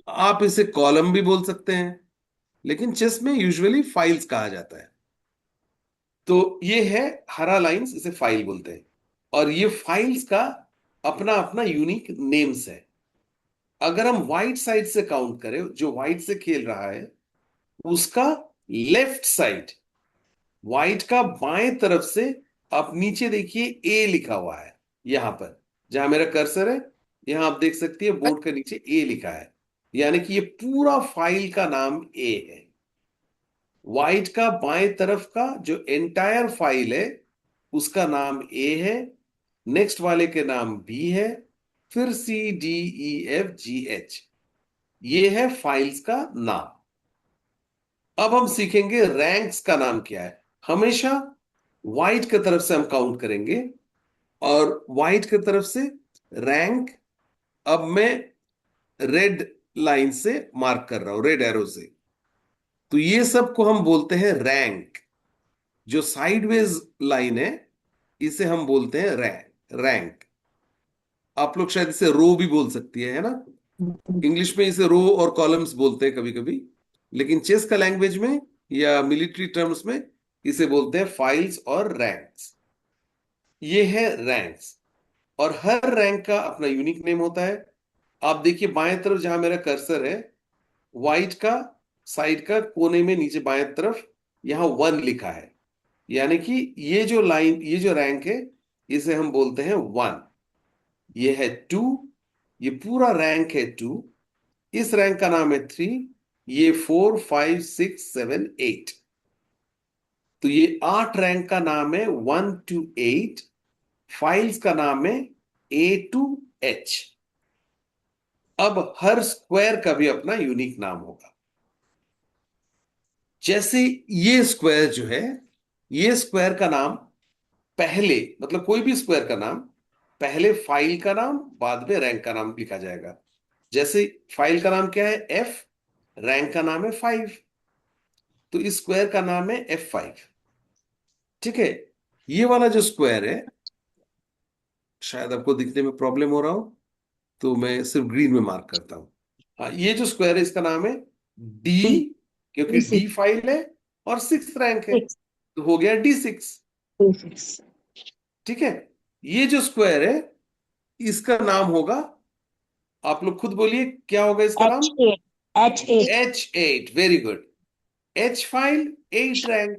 आप इसे कॉलम भी बोल सकते हैं, लेकिन चेस में यूजुअली फाइल्स कहा जाता है। तो ये है हरा लाइंस, इसे फाइल बोलते हैं। और ये फाइल्स का अपना अपना यूनिक नेम्स है। अगर हम वाइट साइड से काउंट करें, जो वाइट से खेल रहा है उसका लेफ्ट साइड, वाइट का बाएं तरफ से, आप नीचे देखिए ए लिखा हुआ है यहां पर, जहां मेरा कर्सर है, यहां आप देख सकती है बोर्ड के नीचे ए लिखा है। यानी कि ये पूरा फाइल का नाम ए है। वाइट का बाएं तरफ का जो एंटायर फाइल है, उसका नाम ए है, नेक्स्ट वाले के नाम बी है, फिर C D E F G H, ये है फाइल्स का नाम। अब हम सीखेंगे रैंक्स का नाम क्या है। हमेशा वाइट की तरफ से हम काउंट करेंगे, और वाइट की तरफ से रैंक, अब मैं रेड लाइन से मार्क कर रहा हूं, रेड एरो से। तो ये सब को हम बोलते हैं रैंक। जो साइडवेज लाइन है, इसे हम बोलते हैं रैंक। रैंक आप लोग शायद इसे रो भी बोल सकती है ना। इंग्लिश में इसे रो और कॉलम्स बोलते हैं कभी कभी, लेकिन चेस का लैंग्वेज में या मिलिट्री टर्म्स में इसे बोलते हैं फाइल्स और रैंक्स। ये है रैंक्स, और हर रैंक का अपना यूनिक नेम होता है। आप देखिए बाएं तरफ जहां मेरा कर्सर है, वाइट का साइड का कोने में नीचे बाएं तरफ, यहां 1 लिखा है। यानी कि ये जो लाइन, ये जो रैंक है, इसे हम बोलते हैं 1। ये है 2, ये पूरा रैंक है 2। इस रैंक का नाम है 3। ये 4 5 6 7 8। तो ये 8 रैंक का नाम है 1 to 8। फाइल्स का नाम है A to H। अब हर स्क्वायर का भी अपना यूनिक नाम होगा। जैसे ये स्क्वायर जो है, ये स्क्वायर का नाम पहले, मतलब कोई भी स्क्वायर का नाम पहले फाइल का नाम बाद में रैंक का नाम लिखा जाएगा। जैसे फाइल का नाम क्या है, F, रैंक का नाम है 5, तो इस स्क्वायर का नाम है F5। ठीक है। ये वाला जो स्क्वायर है, शायद आपको दिखने में प्रॉब्लम हो रहा हो, तो मैं सिर्फ ग्रीन में मार्क करता हूं। हाँ, ये जो स्क्वायर है इसका नाम है डी, डी क्योंकि डी डी सिक्स फाइल है और 6 रैंक है, सिक्स तो हो गया D6। डी सिक्स ठीक है। ये जो स्क्वायर है इसका नाम होगा, आप लोग खुद बोलिए क्या होगा इसका नाम। H8 H8 H8, very good. H file 8 rank,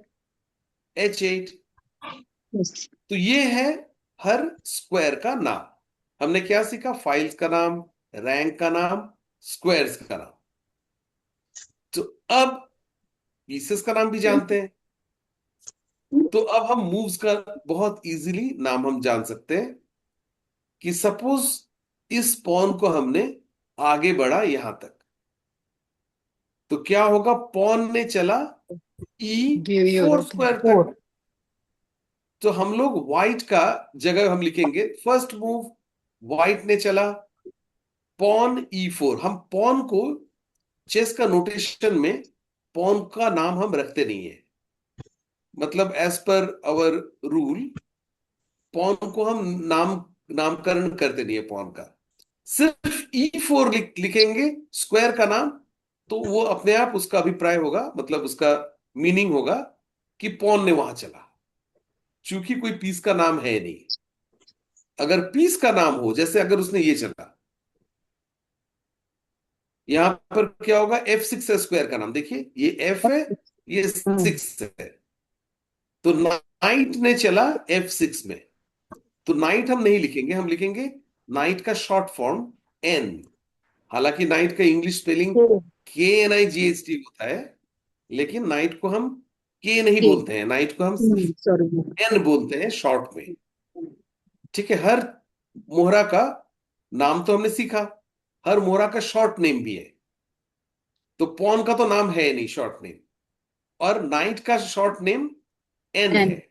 H8। yes. तो ये है हर स्क्वायर का नाम। हमने क्या सीखा, फाइल्स का नाम, रैंक का नाम, स्क्वायर्स का नाम। तो अब पीसेस का नाम भी जानते हैं, तो अब हम मूव्स का बहुत इजीली नाम हम जान सकते हैं। कि सपोज इस पॉन को हमने आगे बढ़ा यहां तक, तो क्या होगा, पॉन ने चला E4 स्क्वायर तक। 4 तो हम लोग व्हाइट का जगह हम लिखेंगे, फर्स्ट मूव व्हाइट ने चला पॉन E4। हम पॉन को चेस का नोटेशन में पॉन का नाम हम रखते नहीं है, मतलब as per hour rule pawn को हम नामकरण करते नहीं है पॉन का। सिर्फ E4 लिखेंगे स्क्वायर का नाम, तो वो अपने आप उसका अभिप्राय होगा, मतलब उसका मीनिंग होगा कि पॉन ने वहां चला, चूंकि कोई पीस का नाम है नहीं। अगर पीस का नाम हो, जैसे अगर उसने ये चला, यहां पर क्या होगा, F6 है स्क्वायर का नाम, देखिए ये F है, ये 6 है। तो नाइट ने चला F6 में, तो नाइट हम नहीं लिखेंगे, हम लिखेंगे नाइट का शॉर्ट फॉर्म N। हालांकि नाइट का इंग्लिश स्पेलिंग KNIGHT होता है, लेकिन नाइट को हम के नहीं बोलते हैं, नाइट को हम सिर्फ सॉरी N बोलते हैं शॉर्ट में। ठीक है। हर मोहरा का नाम तो हमने सीखा, हर मोहरा का शॉर्ट नेम भी है। तो पॉन का तो नाम है नहीं शॉर्ट नेम, और नाइट का शॉर्ट नेम N है। एन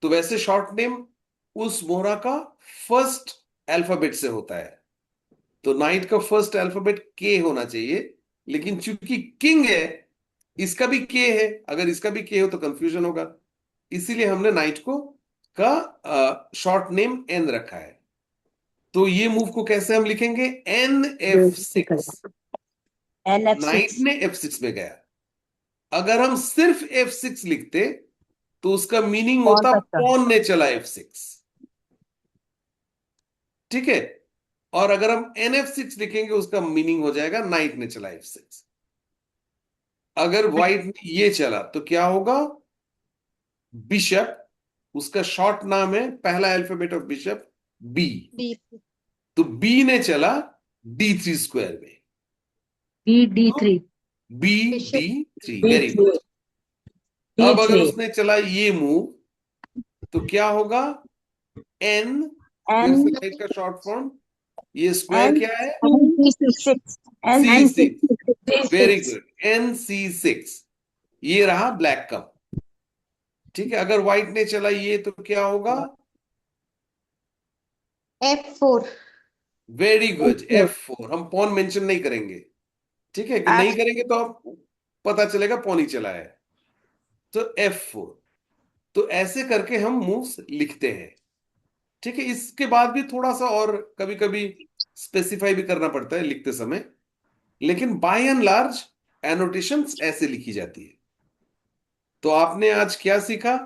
तो वैसे शॉर्ट नेम उस मोहरा का फर्स्ट अल्फाबेट से होता है, तो नाइट का फर्स्ट अल्फाबेट के होना चाहिए। लेकिन चूंकि किंग है, इसका भी के है, अगर इसका भी के हो तो कंफ्यूजन होगा, इसीलिए हमने नाइट को का शॉर्ट नेम एन रखा है। तो ये मूव को कैसे हम लिखेंगे, NF6। N F night six ने F6 में गया। अगर हम सिर्फ F6 लिखते तो उसका मीनिंग कौन होता सा था पॉन ने चला F6। ठीक है। और अगर हम NF6 लिखेंगे उसका मीनिंग हो जाएगा नाइट ने चला F6। अगर व्हाइट ने ये चला तो क्या होगा, बिशप, उसका शॉर्ट नाम है, पहला alphabet of bishop B. B. तो बी ने चला D3 स्क्वायर में। डी डी तो three BD3, D very three good. D अब अगर थ्री उसने चला ये मूव, तो क्या होगा, N, एन फिर से नाइट का शॉर्ट फॉर्म, ये स्क्वायर एन क्या है, C6 N C6, very C6 good, NC6। ये रहा ब्लैक का। ठीक है। अगर व्हाइट ने चला ये तो क्या होगा, F4। Very good, F4। हम पॉन मेंशन नहीं करेंगे, ठीक है, कि नहीं करेंगे तो आप पता चलेगा पॉन ही चला है। तो F4। तो ऐसे करके हम मूव्स लिखते हैं। ठीक है। इसके बाद भी थोड़ा सा और कभी कभी स्पेसिफाई भी करना पड़ता है लिखते समय, लेकिन बाय एंड लार्ज एनोटेशंस ऐसे लिखी जाती है। तो आपने आज क्या सीखा?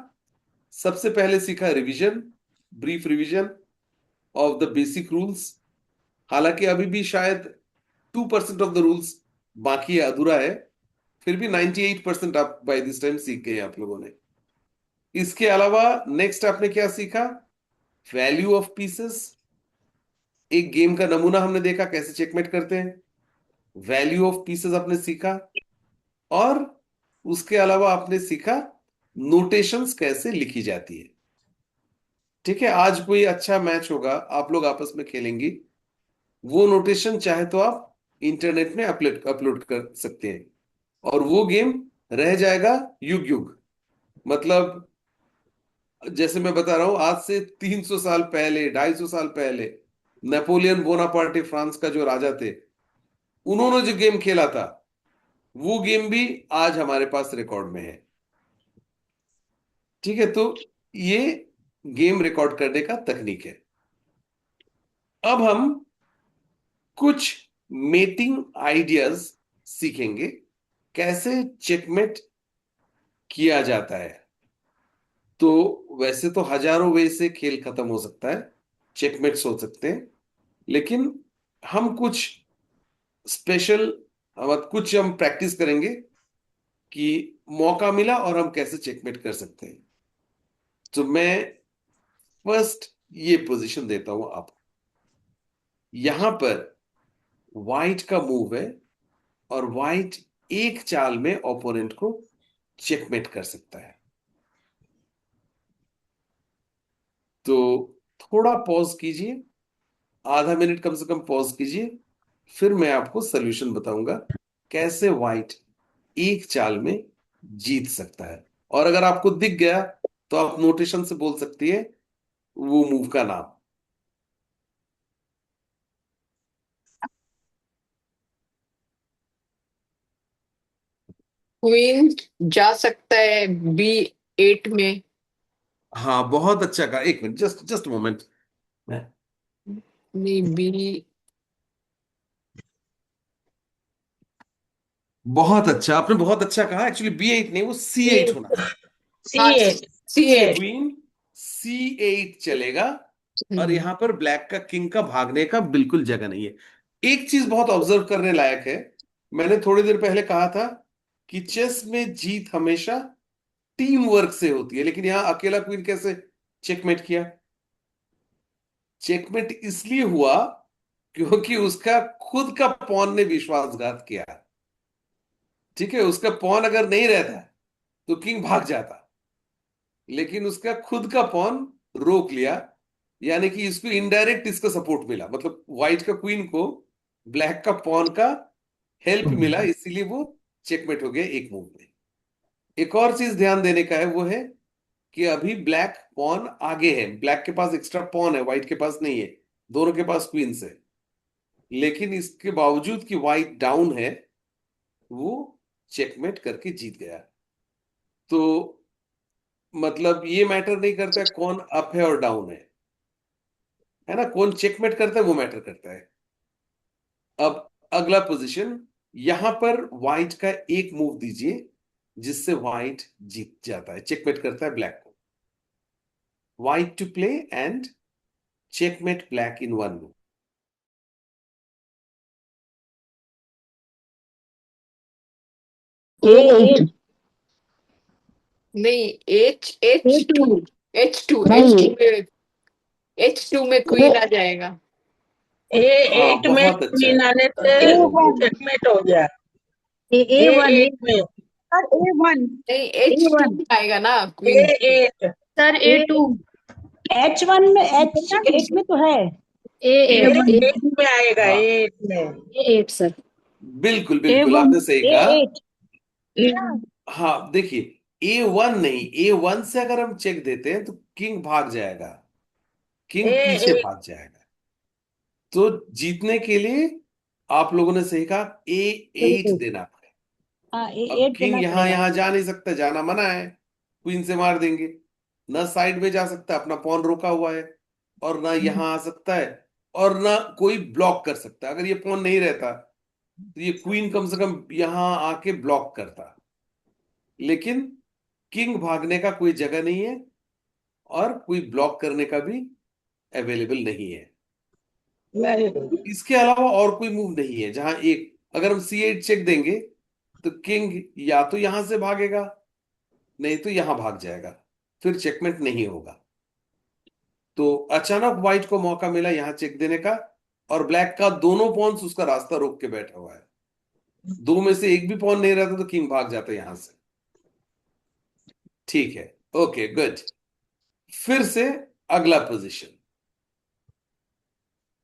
सबसे पहले सीखा revision, brief revision of the basic rules. हालांकि अभी भी शायद 2% ऑफ द रूल्स बाकी है, अधूरा है, फिर भी 98% आप बाय दिस टाइम सीख गए आप लोगों ने। इसके अलावा नेक्स्ट आपने क्या सीखा? Value of pieces. एक गेम का नमूना हमने देखा कैसे चेकमेट करते हैं, वैल्यू ऑफ पीसेस आपने सीखा, और उसके अलावा आपने सीखा नोटेशंस कैसे लिखी जाती है। ठीक है, आज कोई अच्छा मैच होगा, आप लोग आपस में खेलेंगी, वो नोटेशन चाहे तो आप इंटरनेट में अपलोड अपलोड कर सकते हैं, और वो गेम रह जाएगा युग युग। मतलब जैसे मैं बता रहा हूं, आज से 300 साल पहले, 250 साल पहले नेपोलियन बोनापार्टे फ्रांस का जो राजा थे, उन्होंने जो गेम खेला था, वो गेम भी आज हमारे पास रिकॉर्ड में है। ठीक है, तो ये गेम रिकॉर्ड करने का तकनीक है। अब हम कुछ मेटिंग आइडियाज सीखेंगे, कैसे चेकमेट किया जाता है। तो वैसे तो हजारों वे से खेल खत्म हो सकता है, चेकमेट्स हो सकते हैं, लेकिन हम कुछ स्पेशल, कुछ हम प्रैक्टिस करेंगे कि मौका मिला और हम कैसे चेकमेट कर सकते हैं। तो मैं फर्स्ट ये पोजीशन देता हूं आपको। यहां पर वाइट का मूव है, और वाइट एक चाल में ओपोनेंट को चेकमेट कर सकता है। तो थोड़ा पॉज कीजिए, आधा मिनट कम से कम पॉज कीजिए, फिर मैं आपको सॉल्यूशन बताऊंगा कैसे व्हाइट एक चाल में जीत सकता है। और अगर आपको दिख गया तो आप नोटेशन से बोल सकती है वो मूव का नाम। क्वीन जा सकता है B8 में। हाँ, बहुत अच्छा कहा। एक मिनट, जस्ट जस्ट मोमेंट। नहीं, बी। बहुत अच्छा, आपने बहुत अच्छा कहा। एक्चुअली B8 नहीं, वो C8 होना चाहिए। हाँ, C8 C8। क्वीन C8 चलेगा, और हम्म। यहां पर ब्लैक का किंग का भागने का बिल्कुल जगह नहीं है। एक चीज बहुत ऑब्जर्व करने लायक है, मैंने थोड़ी देर पहले कहा था कि चेस में जीत हमेशा टीम वर्क से होती है, लेकिन यहां अकेला क्वीन कैसे चेकमेट किया? चेकमेट इसलिए हुआ क्योंकि उसका खुद का पॉन ने विश्वासघात किया। ठीक है, उसका पॉन अगर नहीं रहता तो किंग भाग जाता, लेकिन उसका खुद का पॉन रोक लिया, यानी कि इसको इनडायरेक्ट इसका सपोर्ट मिला, मतलब व्हाइट का क्वीन को ब्लैक का पॉन का हेल्प मिला, इसीलिए वो चेकमेट हो गया एक मूव में। एक और चीज ध्यान देने का है, वो है कि अभी ब्लैक पॉन आगे है, ब्लैक के पास एक्स्ट्रा पॉन है, व्हाइट के पास नहीं है, दोनों के पास क्वींस है, लेकिन इसके बावजूद कि व्हाइट डाउन है, वो चेकमेट करके जीत गया। तो मतलब ये मैटर नहीं करता है कौन अप है और डाउन है ना, कौन चेकमेट करता है वो मैटर करता है। अब अगला पोजीशन, यहां पर व्हाइट का एक मूव दीजिए जिससे व्हाइट जीत जाता है, चेकमेट करता है ब्लैक को। White to play and checkmate black in one move. A8 नहीं, H2 A2 H2 नहीं H2 में क्वीन आ जाएगा। हाँ, A8 में बहुत अच्छा क्वीन है। आने से A1 चेकमेट हो गया। A1 A8 में सर A1 नहीं, H2 A1 में आएगा ना queen. A8 sir A2 H1 में H8 में तो है A8 A8 में आएगा, हाँ, A8 में। A8 सर बिल्कुल बिल्कुल, A1 आपने सही कहा। A8 हाँ देखिए, A1 नहीं, A1 से अगर हम चेक देते हैं तो किंग भाग जाएगा, किंग पीछे A8 भाग जाएगा। तो जीतने के लिए आप लोगों ने सही कहा, A8 देना पड़ेगा। हाँ अब A8 किंग देना यहां पड़ेगा। यहां जा नहीं सकता, जाना मना है, क्वीन से मार देंगे। ना साइड में जा सकता, अपना पॉन रोका हुआ है, और ना यहां आ सकता है, और ना कोई ब्लॉक कर सकता। अगर ये पॉन नहीं रहता तो ये क्वीन कम से कम यहां आके ब्लॉक करता, लेकिन किंग भागने का कोई जगह नहीं है और कोई ब्लॉक करने का भी अवेलेबल नहीं है। Very good. इसके अलावा और कोई मूव नहीं है जहां एक, अगर हम C8 चेक देंगे तो किंग या तो यहां से भागेगा, नहीं तो यहां भाग जाएगा, फिर चेकमेट नहीं होगा। तो अचानक व्हाइट को मौका मिला यहां चेक देने का, और ब्लैक का दोनों पॉन्स उसका रास्ता रोक के बैठा हुआ है। दो में से एक भी पॉन नहीं रहता तो किंग भाग जाता यहां से। ठीक है, ओके गुड। फिर से अगला position,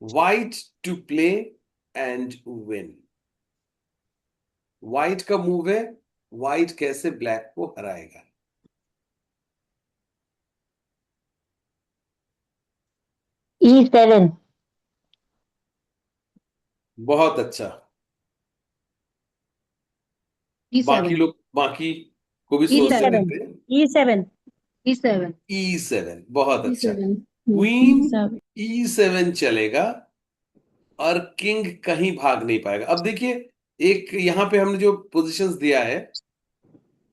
white to play and win. White का मूव है, व्हाइट कैसे ब्लैक को हराएगा। E7। बहुत अच्छा। बाकी E7 लोग बाकी को भी सोचने E7 देते हैं। E7। E7 E7 बहुत अच्छा। E7 queen E7। E7 चलेगा और किंग कहीं भाग नहीं पाएगा। अब देखिए, एक यहां पे हमने जो पोजीशंस दिया है,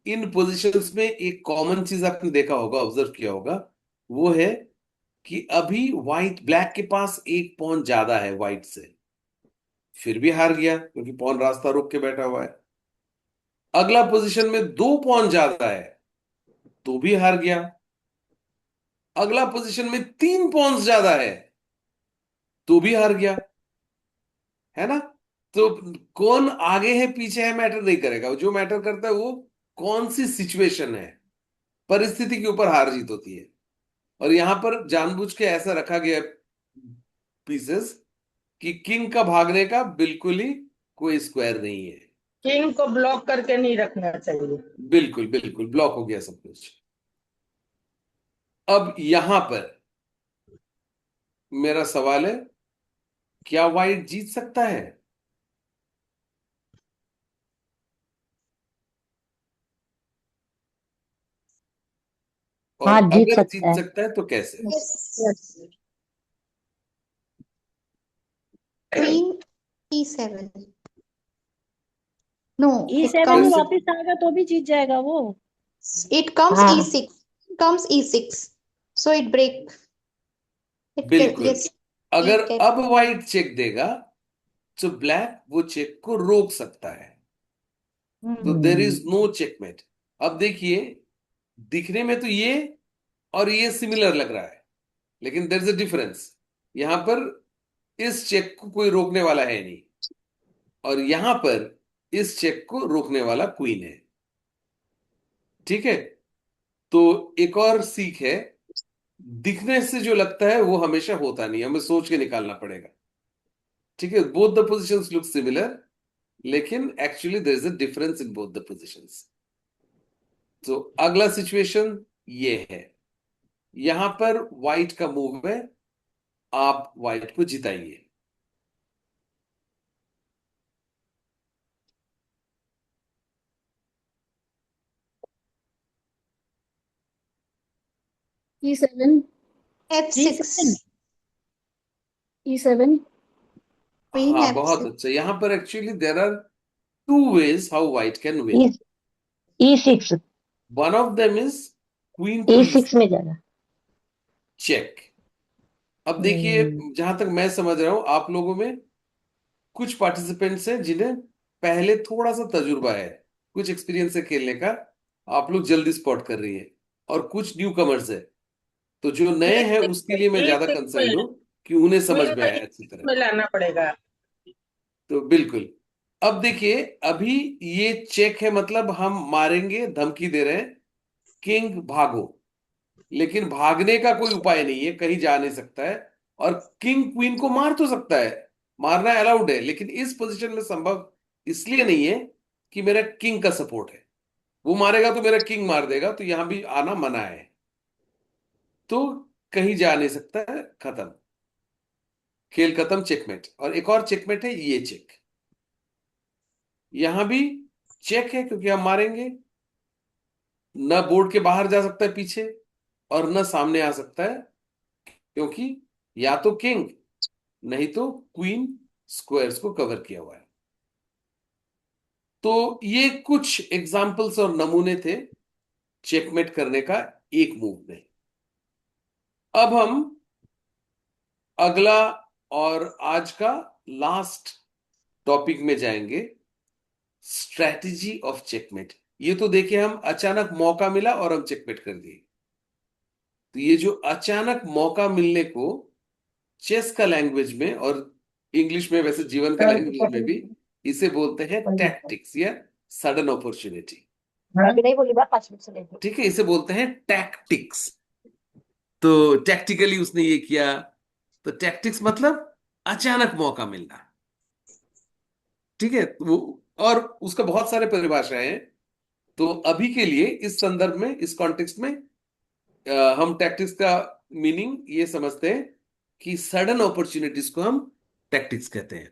इन पोजीशंस में एक कॉमन चीज आपने देखा होगा, ऑब्जर्व किया होगा, वो है कि अभी व्हाइट, ब्लैक के पास एक पॉन ज्यादा है व्हाइट से, फिर भी हार गया क्योंकि पॉन रास्ता रोक के बैठा हुआ है। अगला पोजीशन में दो पॉन ज्यादा है तो भी हार गया। अगला पोजीशन में तीन पॉन्स ज्यादा है तो भी हार गया, है ना। तो कौन आगे है पीछे है मैटर नहीं करेगा, जो मैटर करता है वो कौन सी सिचुएशन है, परिस्थिति के ऊपर हार जीत होती है। और यहां पर जानबूझ के ऐसा रखा गया पीसेस कि किंग का भागने का बिल्कुल ही कोई स्क्वायर नहीं है। किंग को ब्लॉक करके नहीं रखना चाहिए। बिल्कुल बिल्कुल ब्लॉक हो गया सब कुछ। अब यहां पर मेरा सवाल है, क्या व्हाइट जीत सकता है? और हाँ, जीत अगर सकता जीत है। सकता है तो कैसे? Yes. Queen E7. No, it E7 में comes कैसे? वापस आएगा तो भी जीत जाएगा वो। it comes हाँ। E6. Comes E6. So it break. It can, बिल्कुल। yes. अगर It can. अब व्हाइट चेक देगा तो ब्लैक वो चेक को रोक सकता है, तो देर इज नो चेकमेट। अब देखिए, दिखने में तो ये और ये सिमिलर लग रहा है, लेकिन देर इज अ डिफरेंस। यहां पर इस चेक को कोई रोकने वाला है नहीं, और यहां पर इस चेक को रोकने वाला क्वीन है। ठीक है, तो एक और सीख है, दिखने से जो लगता है वो हमेशा होता नहीं, हमें सोच के निकालना पड़ेगा। ठीक है, both the positions look similar, लेकिन actually there is a difference in both the positions. तो अगला सिचुएशन ये है, यहां पर व्हाइट का मूव है, आप व्हाइट को जिताइए। E7 F6. E7 Queen हाँ बहुत F6. अच्छा। यहां पर actually there are two ways how white can win. E6। One of them is queen to E6 में जाना। चेक। अब देखिए, जहां तक मैं समझ रहा हूं, आप लोगों में कुछ पार्टिसिपेंट्स हैं जिन्हें पहले थोड़ा सा तजुर्बा है, कुछ एक्सपीरियंस है खेलने का, आप लोग जल्दी स्पॉट कर रही है, और कुछ न्यू कमर्स है। तो जो नए हैं उसके लिए मैं ज्यादा E6 कंसर्न में हूं कि उन्हें समझ क्वीन में को आए अच्छी E6 तरह। में लाना पड़ेगा। तो बिल्कुल। अब देखिए, अभी ये चेक है, मतलब हम मारेंगे, धमकी दे रहे हैं किंग भागो, लेकिन भागने का कोई उपाय नहीं है, कहीं जा नहीं सकता है। और किंग क्वीन को मार तो सकता है, मारना अलाउड है, लेकिन इस पोजीशन में संभव इसलिए नहीं है कि मेरा किंग का सपोर्ट है। वो मारेगा तो मेरा किंग मार देगा, तो यहां भी आना मना है, तो कहीं जा नहीं सकता है, खत्म, खेल खत्म, चेकमेट। और एक और चेकमेट है ये चेक, यहां भी चेक है क्योंकि हम मारेंगे, न बोर्ड के बाहर जा सकता है पीछे, और न सामने आ सकता है, क्योंकि या तो किंग नहीं तो क्वीन स्क्वायर्स को कवर किया हुआ है। तो ये कुछ एग्जाम्पल्स और नमूने थे चेकमेट करने का एक मूव में। अब हम अगला और आज का लास्ट टॉपिक में जाएंगे, स्ट्रेटजी ऑफ चेकमेट। ये तो देखिए, हम अचानक मौका मिला और हम चेकमेट कर दिए। तो ये जो अचानक मौका मिलने को चेस का लैंग्वेज में और इंग्लिश में, वैसे जीवन का लैंग्वेज में भी, इसे बोलते हैं टैक्टिक्स या सडन अपॉर्चुनिटी। अभी नहीं बोली बात 5 मिनट से लेके। ठीक है, इसे बोलते हैं टैक्टिक्स। तो टैक्टिकली उसने ये किया, तो टैक्टिक्स मतलब अचानक मौका मिलना। ठीक है, वो और उसका बहुत सारे परिभाषाएं हैं। तो अभी के लिए इस संदर्भ में, इस कॉन्टेक्स्ट में हम टैक्टिक्स का मीनिंग ये समझते हैं कि सडन अपॉर्चुनिटीज को हम टैक्टिक्स कहते हैं।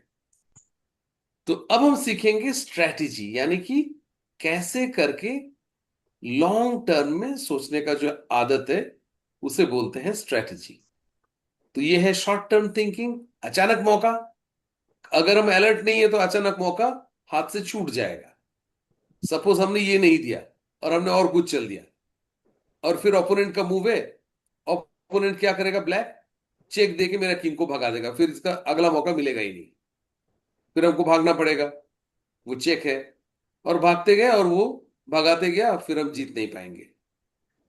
तो अब हम सीखेंगे स्ट्रैटेजी, यानी कि कैसे करके लॉन्ग टर्म में सोचने का जो आदत है उसे बोलते हैं स्ट्रैटेजी। तो ये है शॉर्ट टर्म थिंकिंग, अचानक मौका। अगर हम अलर्ट नहीं है तो अचानक मौका हाथ से छूट जाएगा। सपोज हमने ये नहीं दिया और हमने और कुछ चल दिया, और फिर ओपोनेंट का मूव है, ओपोनेंट क्या करेगा, ब्लैक चेक देके मेरा किंग को भगा देगा, फिर इसका अगला मौका मिलेगा ही नहीं, फिर हमको भागना पड़ेगा, वो चेक है। और भागते गए और वो भगाते गया, फिर हम जीत नहीं पाएंगे।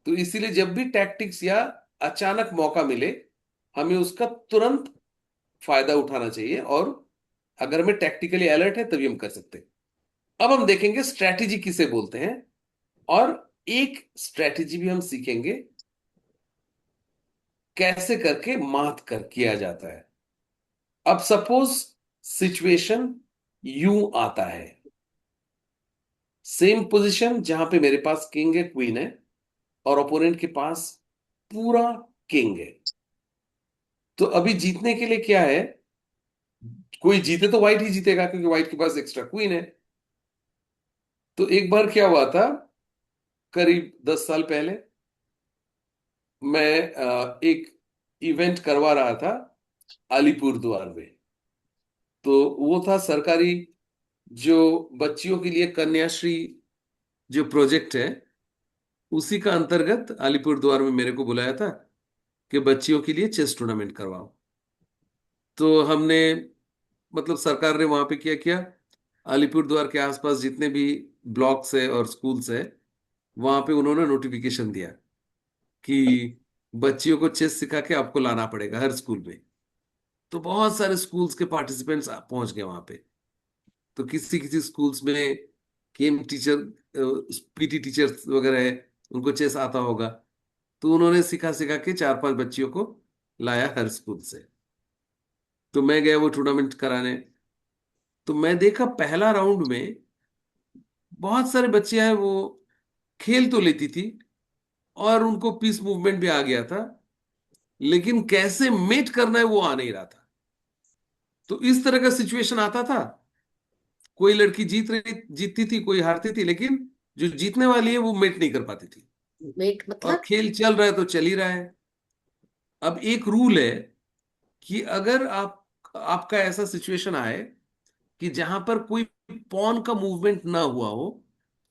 तो इसीलिए जब भी टैक्टिक्स या अचानक मौका मिले, हमें उसका तुरंत फायदा उठाना चाहिए, और अगर हमें टैक्टिकली अलर्ट है तभी हम कर सकते हैं। अब हम देखेंगे स्ट्रैटेजी किसे बोलते हैं, और एक स्ट्रैटेजी भी हम सीखेंगे कैसे करके मात कर किया जाता है। अब सपोज सिचुएशन यूं आता है, सेम पोजीशन जहां पे मेरे पास किंग है, क्वीन है, और ओपोनेंट के पास पूरा किंग है। तो अभी जीतने के लिए क्या है, कोई जीते तो व्हाइट ही जीतेगा, क्योंकि व्हाइट के पास एक्स्ट्रा क्वीन है। तो एक बार क्या हुआ था, करीब 10 साल पहले, मैं एक इवेंट करवा रहा था अलीपुर द्वार में। तो वो था सरकारी जो बच्चियों के लिए कन्याश्री जो प्रोजेक्ट है, उसी का अंतर्गत अलीपुर द्वार में मेरे को बुलाया था कि बच्चियों के लिए चेस टूर्नामेंट करवाओ। तो हमने, मतलब सरकार ने वहां पे क्या किया, अलीपुर द्वार के आसपास जितने भी ब्लॉक्स है और स्कूल्स है, वहां पे उन्होंने नोटिफिकेशन दिया कि बच्चियों को चेस सिखा के आपको लाना पड़ेगा हर स्कूल में। तो बहुत सारे स्कूल्स के पार्टिसिपेंट्स पहुंच गए वहां पे। तो किसी किसी स्कूल्स में गेम टीचर, पीटी टीचर्स वगैरह है, उनको चेस आता होगा। तो उन्होंने सिखा सिखा के 4-5 बच्चियों को लाया हर स्कूल से। तो मैं गया वो टूर्नामेंट कराने। तो मैं देखा पहला राउंड में बहुत सारे बच्चे आए, वो खेल तो लेती थी और उनको पीस मूवमेंट भी आ गया था, लेकिन कैसे मेट करना है वो आ नहीं रहा था। तो इस तरह का सिचुएशन आता था, कोई लड़की जीतती थी, कोई हारती थी, लेकिन जो जीतने वाली है वो मेट नहीं कर पाती थी। मेट और मतलब? खेल चल रहा है तो चल ही रहा है। अब एक रूल है कि अगर आपका ऐसा सिचुएशन आए कि जहां पर कोई पॉन का मूवमेंट ना हुआ हो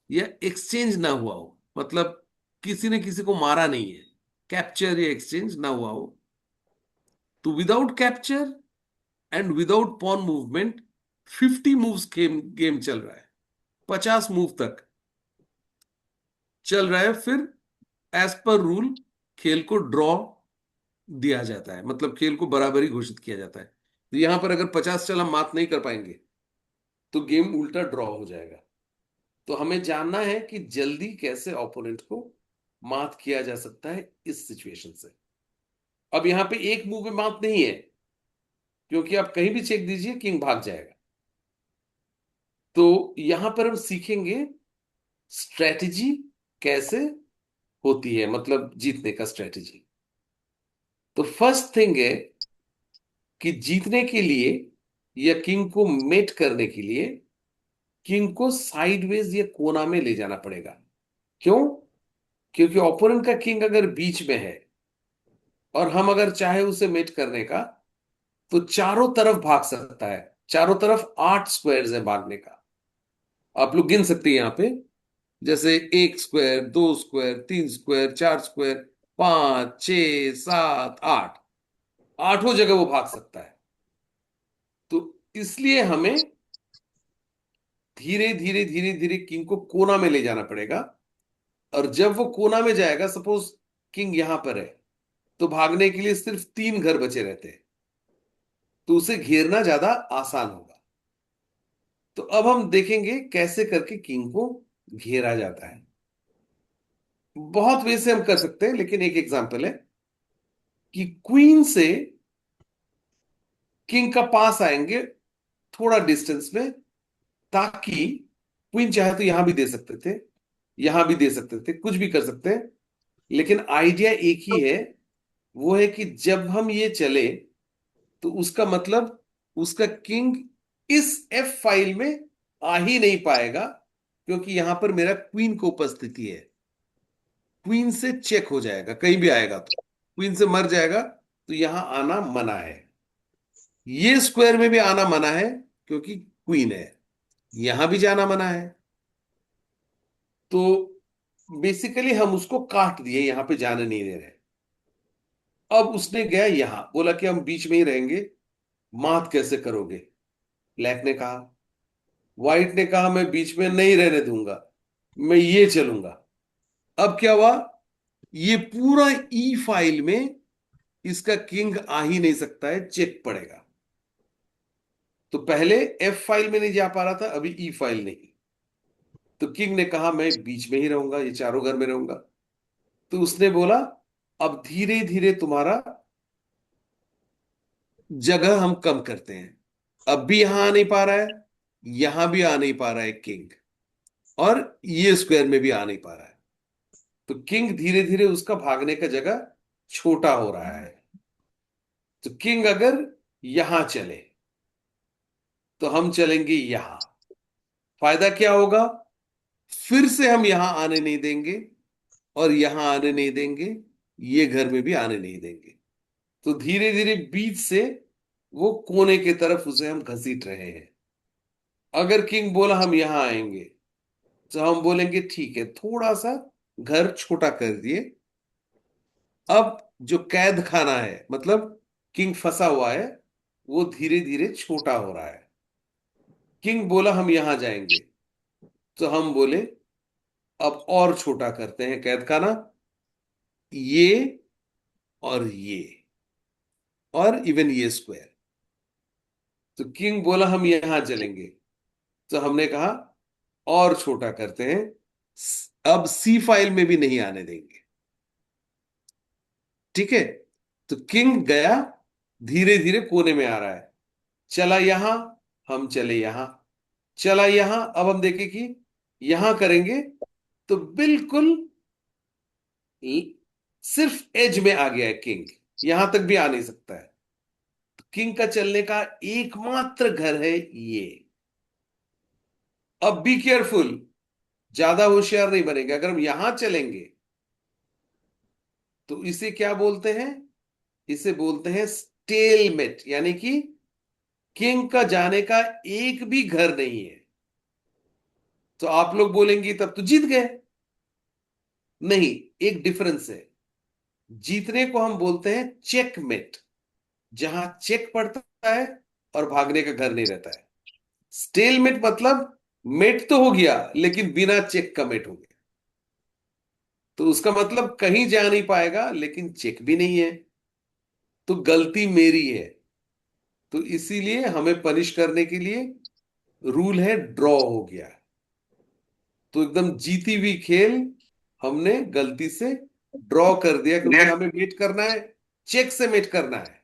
या एक्सचेंज ना हुआ हो, मतलब किसी ने किसी को मारा नहीं है, कैप्चर या एक्सचेंज ना हुआ हो, तो without capture and without pawn movement 50 moves game चल रहा है, 50 मूव तक चल रहा है। फिर एज पर रूल खेल को ड्रॉ दिया जाता है, मतलब खेल को बराबरी घोषित किया जाता है। तो यहां पर अगर 50 चल हम मात नहीं कर पाएंगे तो गेम उल्टा ड्रॉ हो जाएगा। तो हमें जानना है कि जल्दी कैसे ओपोनेंट को मात किया जा सकता है इस सिचुएशन से। अब यहां पे एक मूव में मात नहीं है, क्योंकि आप कहीं भी चेक दीजिए किंग भाग जाएगा। तो यहां पर हम सीखेंगे स्ट्रेटजी कैसे होती है, मतलब जीतने का स्ट्रेटजी। तो फर्स्ट थिंग है कि जीतने के लिए या किंग को मेट करने के लिए किंग को साइडवेज या कोना में ले जाना पड़ेगा। क्यों? क्योंकि ओपोनेंट का किंग अगर बीच में है और हम अगर चाहे उसे मेट करने का, तो चारों तरफ भाग सकता है। चारों तरफ 8 स्क्वायर्स है भागने का। आप लोग गिन सकते हैं यहां पे, जैसे 1 स्क्वायर, 2 स्क्वायर, 3 स्क्वायर, 4 स्क्वायर, 5, 6, 7, 8, आठों जगह वो भाग सकता है। तो इसलिए हमें धीरे धीरे धीरे धीरे किंग को कोना में ले जाना पड़ेगा। और जब वो कोना में जाएगा, सपोज किंग यहां पर है, तो भागने के लिए सिर्फ 3 घर बचे रहते हैं, तो उसे घेरना ज्यादा आसान होगा। तो अब हम देखेंगे कैसे करके किंग को घेरा जाता है। बहुत वे से हम कर सकते हैं, लेकिन एक एग्जांपल है कि क्वीन से किंग का पास आएंगे थोड़ा डिस्टेंस में, ताकि क्वीन चाहे तो यहां भी दे सकते थे, यहां भी दे सकते थे, कुछ भी कर सकते हैं, लेकिन आइडिया एक ही है। वो है कि जब हम ये चले, तो उसका मतलब उसका किंग इस एफ फाइल में आ ही नहीं पाएगा, क्योंकि यहां पर मेरा क्वीन को उपस्थिति है। क्वीन से चेक हो जाएगा, कहीं भी आएगा तो क्वीन से मर जाएगा, तो यहां आना मना है। ये स्क्वायर में भी आना मना है, क्योंकि क्वीन है। यहां भी जाना मना है। तो बेसिकली हम उसको काट दिए, यहां पे जाने नहीं दे रहे। अब उसने गया यहां, बोला कि हम बीच में ही रहेंगे, मात कैसे करोगे? ब्लैक ने कहा। व्हाइट ने कहा मैं बीच में नहीं रहने दूंगा, मैं ये चलूंगा। अब क्या हुआ? ये पूरा ई फाइल में इसका किंग आ ही नहीं सकता है, चेक पड़ेगा। तो पहले एफ फाइल में नहीं जा पा रहा था, अभी ई फाइल नहीं। तो किंग ने कहा मैं बीच में ही रहूंगा, ये चारों घर में रहूंगा। तो उसने बोला अब धीरे धीरे तुम्हारा जगह हम कम करते हैं। अब भी यहां आ नहीं पा रहा है, यहां भी आ नहीं पा रहा है किंग, और ये स्क्वायर में भी आ नहीं पा रहा है। तो किंग धीरे धीरे उसका भागने का जगह छोटा हो रहा है। तो किंग अगर यहां चले, तो हम चलेंगे यहां। फायदा क्या होगा? फिर से हम यहां आने नहीं देंगे, और यहां आने नहीं देंगे, ये घर में भी आने नहीं देंगे। तो धीरे धीरे बीच से वो कोने की तरफ उसे हम घसीट रहे हैं। अगर किंग बोला हम यहां आएंगे, तो हम बोलेंगे ठीक है, थोड़ा सा घर छोटा कर दिए। अब जो कैद खाना है, मतलब किंग फंसा हुआ है, वो धीरे धीरे छोटा हो रहा है। किंग बोला हम यहां जाएंगे, तो हम बोले अब और छोटा करते हैं कैद खाना, ये और ये, और इवन ये स्क्वायर। तो किंग बोला हम यहां चलेंगे, तो हमने कहा और छोटा करते हैं, अब सी फाइल में भी नहीं आने देंगे। ठीक है? तो किंग गया, धीरे धीरे कोने में आ रहा है। चला यहां, हम चले यहां। चला यहां, अब हम देखें कि यहां करेंगे तो बिल्कुल सिर्फ एज में आ गया है किंग, यहां तक भी आ नहीं सकता है। किंग का चलने का एकमात्र घर है ये। अब बी केयरफुल, ज्यादा होशियार नहीं बनेंगे। अगर हम यहां चलेंगे, तो इसे क्या बोलते हैं? इसे बोलते हैं स्टेलमेट, यानी कि किंग का जाने का एक भी घर नहीं है। तो आप लोग बोलेंगे तब तो जीत गए। नहीं, एक डिफरेंस है। जीतने को हम बोलते हैं चेकमेट, जहां चेक पड़ता है और भागने का घर नहीं रहता है। स्टेलमेट मतलब मेट तो हो गया, लेकिन बिना चेक का मेट हो गया। तो उसका मतलब कहीं जा नहीं पाएगा, लेकिन चेक भी नहीं है, तो गलती मेरी है। तो इसीलिए हमें पनिश करने के लिए रूल है ड्रॉ हो गया। तो एकदम जीती हुई खेल हमने गलती से ड्रॉ कर दिया, क्योंकि हमें मेट करना है, चेक से मेट करना है।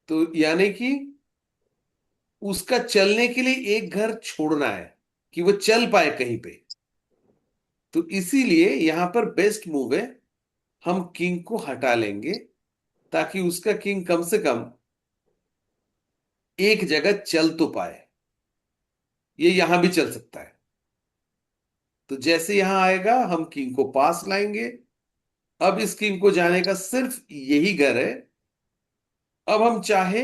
तो यानी कि उसका चलने के लिए एक घर छोड़ना है, कि वो चल पाए कहीं पे। तो इसीलिए यहां पर बेस्ट मूव है, हम किंग को हटा लेंगे, ताकि उसका किंग कम से कम एक जगह चल तो पाए। ये यहां भी चल सकता है। तो जैसे यहां आएगा, हम किंग को पास लाएंगे। अब इस किंग को जाने का सिर्फ यही घर है। अब हम चाहे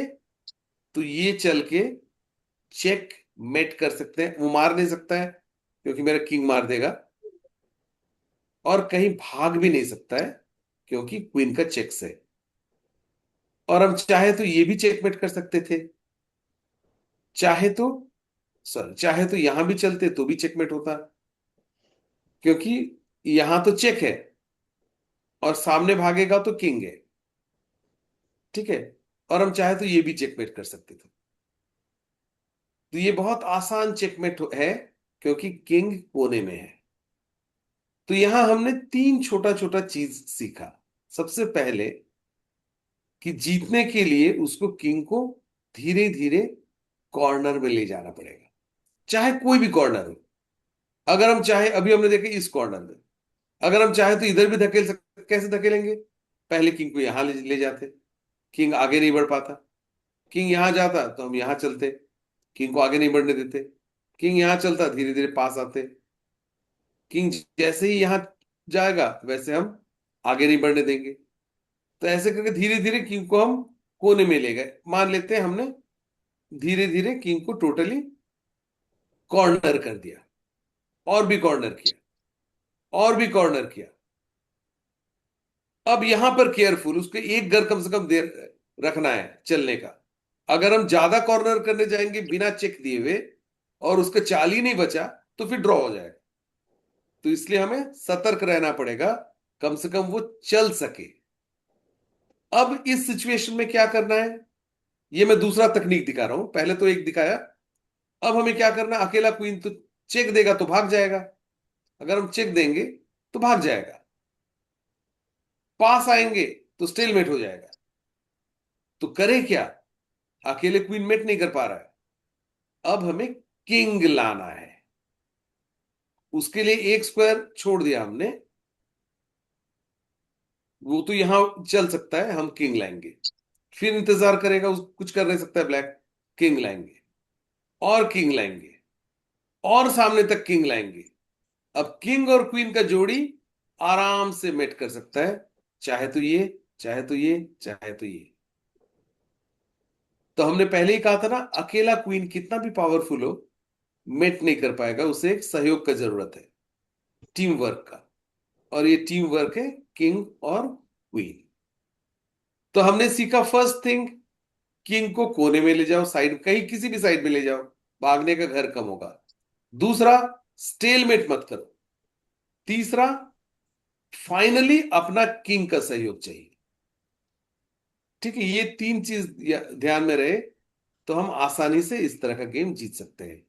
तो ये चल के चेक मेट कर सकते हैं। वो मार नहीं सकता है क्योंकि मेरा किंग मार देगा, और कहीं भाग भी नहीं सकता है क्योंकि क्वीन का चेक्स है। और हम चाहे तो ये भी चेकमेट कर सकते थे, चाहे तो चाहे तो यहां भी चलते तो भी चेकमेट होता, क्योंकि यहां तो चेक है और सामने भागेगा तो किंग है। ठीक है, और हम चाहे तो ये भी चेकमेट कर सकते थे। तो ये बहुत आसान चेकमेट है क्योंकि किंग कोने में है। तो यहां हमने तीन छोटा छोटा चीज सीखा। सबसे पहले कि जीतने के लिए उसको किंग को धीरे धीरे कॉर्नर में ले जाना पड़ेगा, चाहे कोई भी कॉर्नर हो। अगर हम चाहे, अभी हमने देखा इस कॉर्नर में, अगर हम चाहे तो इधर भी धकेल सकते। कैसे धकेलेंगे? पहले किंग को यहां ले जाते, किंग आगे नहीं बढ़ पाता। किंग यहां जाता तो हम यहां चलते, किंग को आगे नहीं बढ़ने देते। किंग यहां चलता, धीरे धीरे पास आते। किंग जैसे ही यहां जाएगा वैसे हम आगे नहीं बढ़ने देंगे। तो ऐसे करके धीरे धीरे किंग को हम कोने में ले गए। मान लेते हैं हमने धीरे धीरे किंग को टोटली कॉर्नर कर दिया, और भी कॉर्नर किया, और भी कॉर्नर किया। अब यहां पर केयरफुल, उसको एक घर कम से कम देर रखना है चलने का। अगर हम ज्यादा कॉर्नर करने जाएंगे बिना चेक दिए हुए और उसका चाल ही नहीं बचा तो फिर ड्रॉ हो जाएगा। तो इसलिए हमें सतर्क रहना पड़ेगा, कम से कम वो चल सके। अब इस सिचुएशन में क्या करना है, ये मैं दूसरा तकनीक दिखा रहा हूं। पहले तो एक दिखाया, अब हमें क्या करना। अकेला क्वीन तो चेक देगा तो भाग जाएगा, अगर हम चेक देंगे तो भाग जाएगा। पास आएंगे तो स्टेलमेट हो जाएगा। तो करें क्या? अकेले क्वीन मेट नहीं कर पा रहा है, अब हमें किंग लाना है। उसके लिए एक स्क्वायर छोड़ दिया हमने, वो तो यहां चल सकता है, हम किंग लाएंगे। फिर इंतजार करेगा, कुछ कर नहीं सकता है ब्लैक। किंग लाएंगे और किंग लाएंगे और सामने तक किंग लाएंगे। अब किंग और क्वीन का जोड़ी आराम से मेट कर सकता है, चाहे तो ये, चाहे तो ये, चाहे तो ये। तो हमने पहले ही कहा था ना, अकेला क्वीन कितना भी पावरफुल हो मेट नहीं कर पाएगा, उसे एक सहयोग का जरूरत है, टीम वर्क का। और ये टीम वर्क है किंग और क्वीन। तो हमने सीखा फर्स्ट थिंग, किंग को कोने में ले जाओ, साइड, कहीं किसी भी साइड में ले जाओ, भागने का घर कम होगा। दूसरा, स्टेलमेट मत करो। तीसरा, फाइनली अपना किंग का सहयोग चाहिए। ठीक है, ये तीन चीज ध्यान में रहे तो हम आसानी से इस तरह का गेम जीत सकते हैं।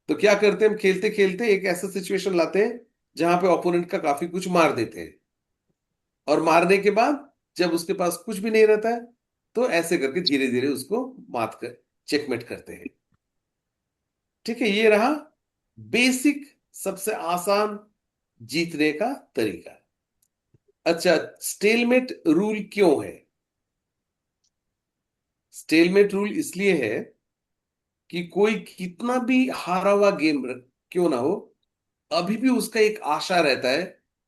तो क्या करते हैं, हम खेलते खेलते एक ऐसा सिचुएशन लाते हैं जहां पे ओपोनेंट का काफी कुछ मार देते हैं, और मारने के बाद जब उसके पास कुछ भी नहीं रहता है तो ऐसे करके धीरे धीरे उसको मात कर चेकमेट करते हैं। ठीक है, ये रहा बेसिक सबसे आसान जीतने का तरीका। अच्छा, स्टेलमेट रूल क्यों है? स्टेलमेट रूल इसलिए है कि कोई कितना भी हारा हुआ गेम क्यों ना हो, अभी भी उसका एक आशा रहता है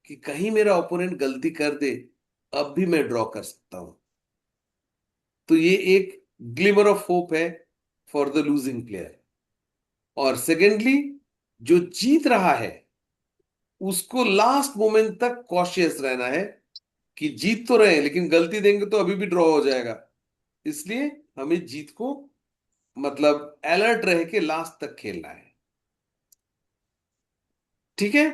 कि कहीं मेरा ओपोनेंट गलती कर दे, अब भी मैं ड्रॉ कर सकता हूं। तो ये एक ग्लिमर ऑफ होप है फॉर द लूजिंग प्लेयर। और सेकेंडली, जो जीत रहा है उसको लास्ट मोमेंट तक कॉशियस रहना है कि जीत तो रहे हैं लेकिन गलती देंगे तो अभी भी ड्रॉ हो जाएगा। इसलिए हमें जीत को मतलब अलर्ट रह के लास्ट तक खेलना है। ठीक है,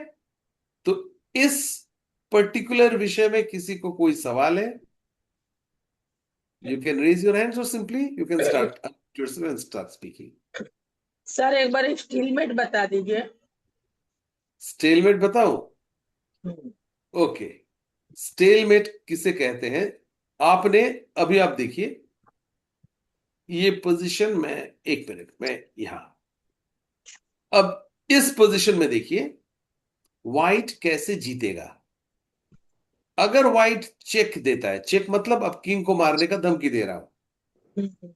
तो इस पर्टिकुलर विषय में किसी को कोई सवाल है? You can raise your hands और simply you can start yourself and start speaking. Sir एक बार स्टीलमेट बता दीजिए। स्टेलमेट बताओ? हम्म, ओके, स्टेलमेट किसे कहते हैं? आपने अभी, आप देखिए ये पोजीशन में, एक मिनट में यहां, अब इस पोजीशन में देखिए व्हाइट कैसे जीतेगा। अगर व्हाइट चेक देता है, चेक मतलब अब किंग को मारने का धमकी दे रहा हूं, हम्म,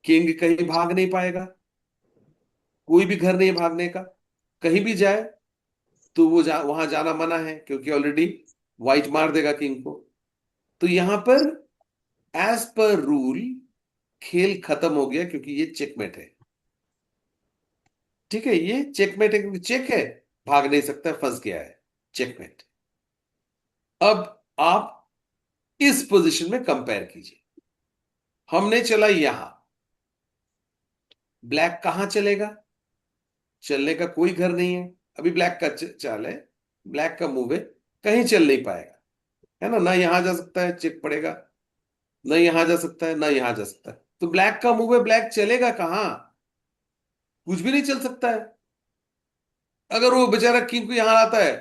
किंग कहीं भाग नहीं पाएगा, कोई भी घर नहीं भागने का। कहीं भी जाए तो वो वहां जाना मना है क्योंकि ऑलरेडी व्हाइट मार देगा किंग को। तो यहां पर एज पर रूल खेल खत्म हो गया क्योंकि ये चेकमेट है। ठीक है, ये चेकमेट है क्योंकि चेक है, भाग नहीं सकता, फंस गया है, चेकमेट। अब आप इस पोजीशन में कंपेयर कीजिए। हमने चला यहां, ब्लैक कहां चलेगा? चलने का कोई घर नहीं है, अभी ब्लैक का चाल है, ब्लैक का मूव है, कहीं चल नहीं पाएगा, है ना यहां जा सकता है, चेक पड़ेगा, ना यहां जा सकता है, ना यहां जा सकता है। तो ब्लैक का मूव है, ब्लैक चलेगा कहां? कुछ भी नहीं चल सकता है। अगर वो बेचारा किंग को यहां आता है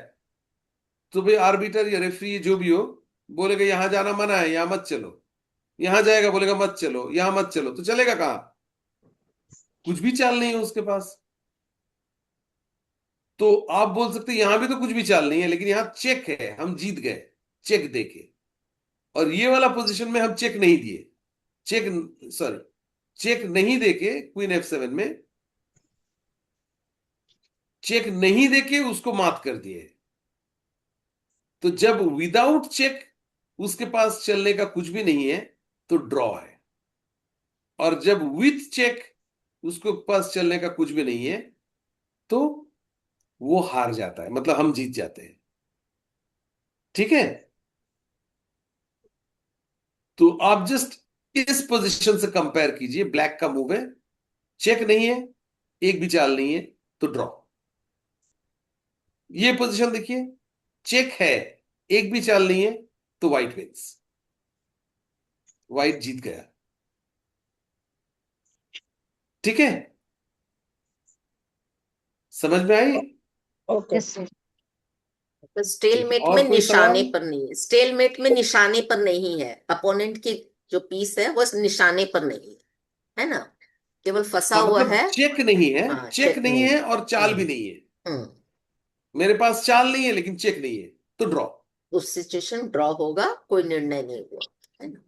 तो भाई आर्बिटर या रेफरी जो भी हो बोलेगा यहां जाना मना है, यहां मत चलो। यहां जाएगा, बोलेगा मत चलो, यहां मत चलो, तो चलेगा कहां? कुछ भी चाल नहीं है उसके पास। तो आप बोल सकते हैं यहां भी तो कुछ भी चाल नहीं है, लेकिन यहां चेक है, हम जीत गए चेक देके। और ये वाला पोजीशन में हम चेक नहीं दिए, चेक सॉरी चेक नहीं देके क्वीन F7 में चेक नहीं देके उसको मात कर दिए। तो जब विदाउट चेक उसके पास चलने का कुछ भी नहीं है तो ड्रॉ है, और जब विथ चेक उसके पास चलने का कुछ भी नहीं है तो वो हार जाता है, मतलब हम जीत जाते हैं। ठीक है, तो आप जस्ट इस पोजीशन से कंपेयर कीजिए। ब्लैक का मूव है, चेक नहीं है, एक भी चाल नहीं है, तो ड्रॉ। ये पोजीशन देखिए, चेक है, एक भी चाल नहीं है, तो व्हाइट विंस, व्हाइट जीत गया। ठीक है, समझ में आई? ओके। Yes sir. तो ठीक है, स्टेलमेट में और कोई निशाने सवाल? पर नहीं है, स्टेलमेट में निशाने पर नहीं है, अपोनेंट की जो पीस है वो निशाने पर नहीं है ना, केवल फंसा हाँ, हुआ मतलब है। चेक नहीं है, हाँ, चेक चेक नहीं नहीं है है। और चाल भी नहीं है। हम्म मेरे पास चाल नहीं है लेकिन चेक नहीं है, तो ड्रॉ। उस सिचुएशन ड्रॉ होगा, कोई निर्णय नहीं हुआ, है ना,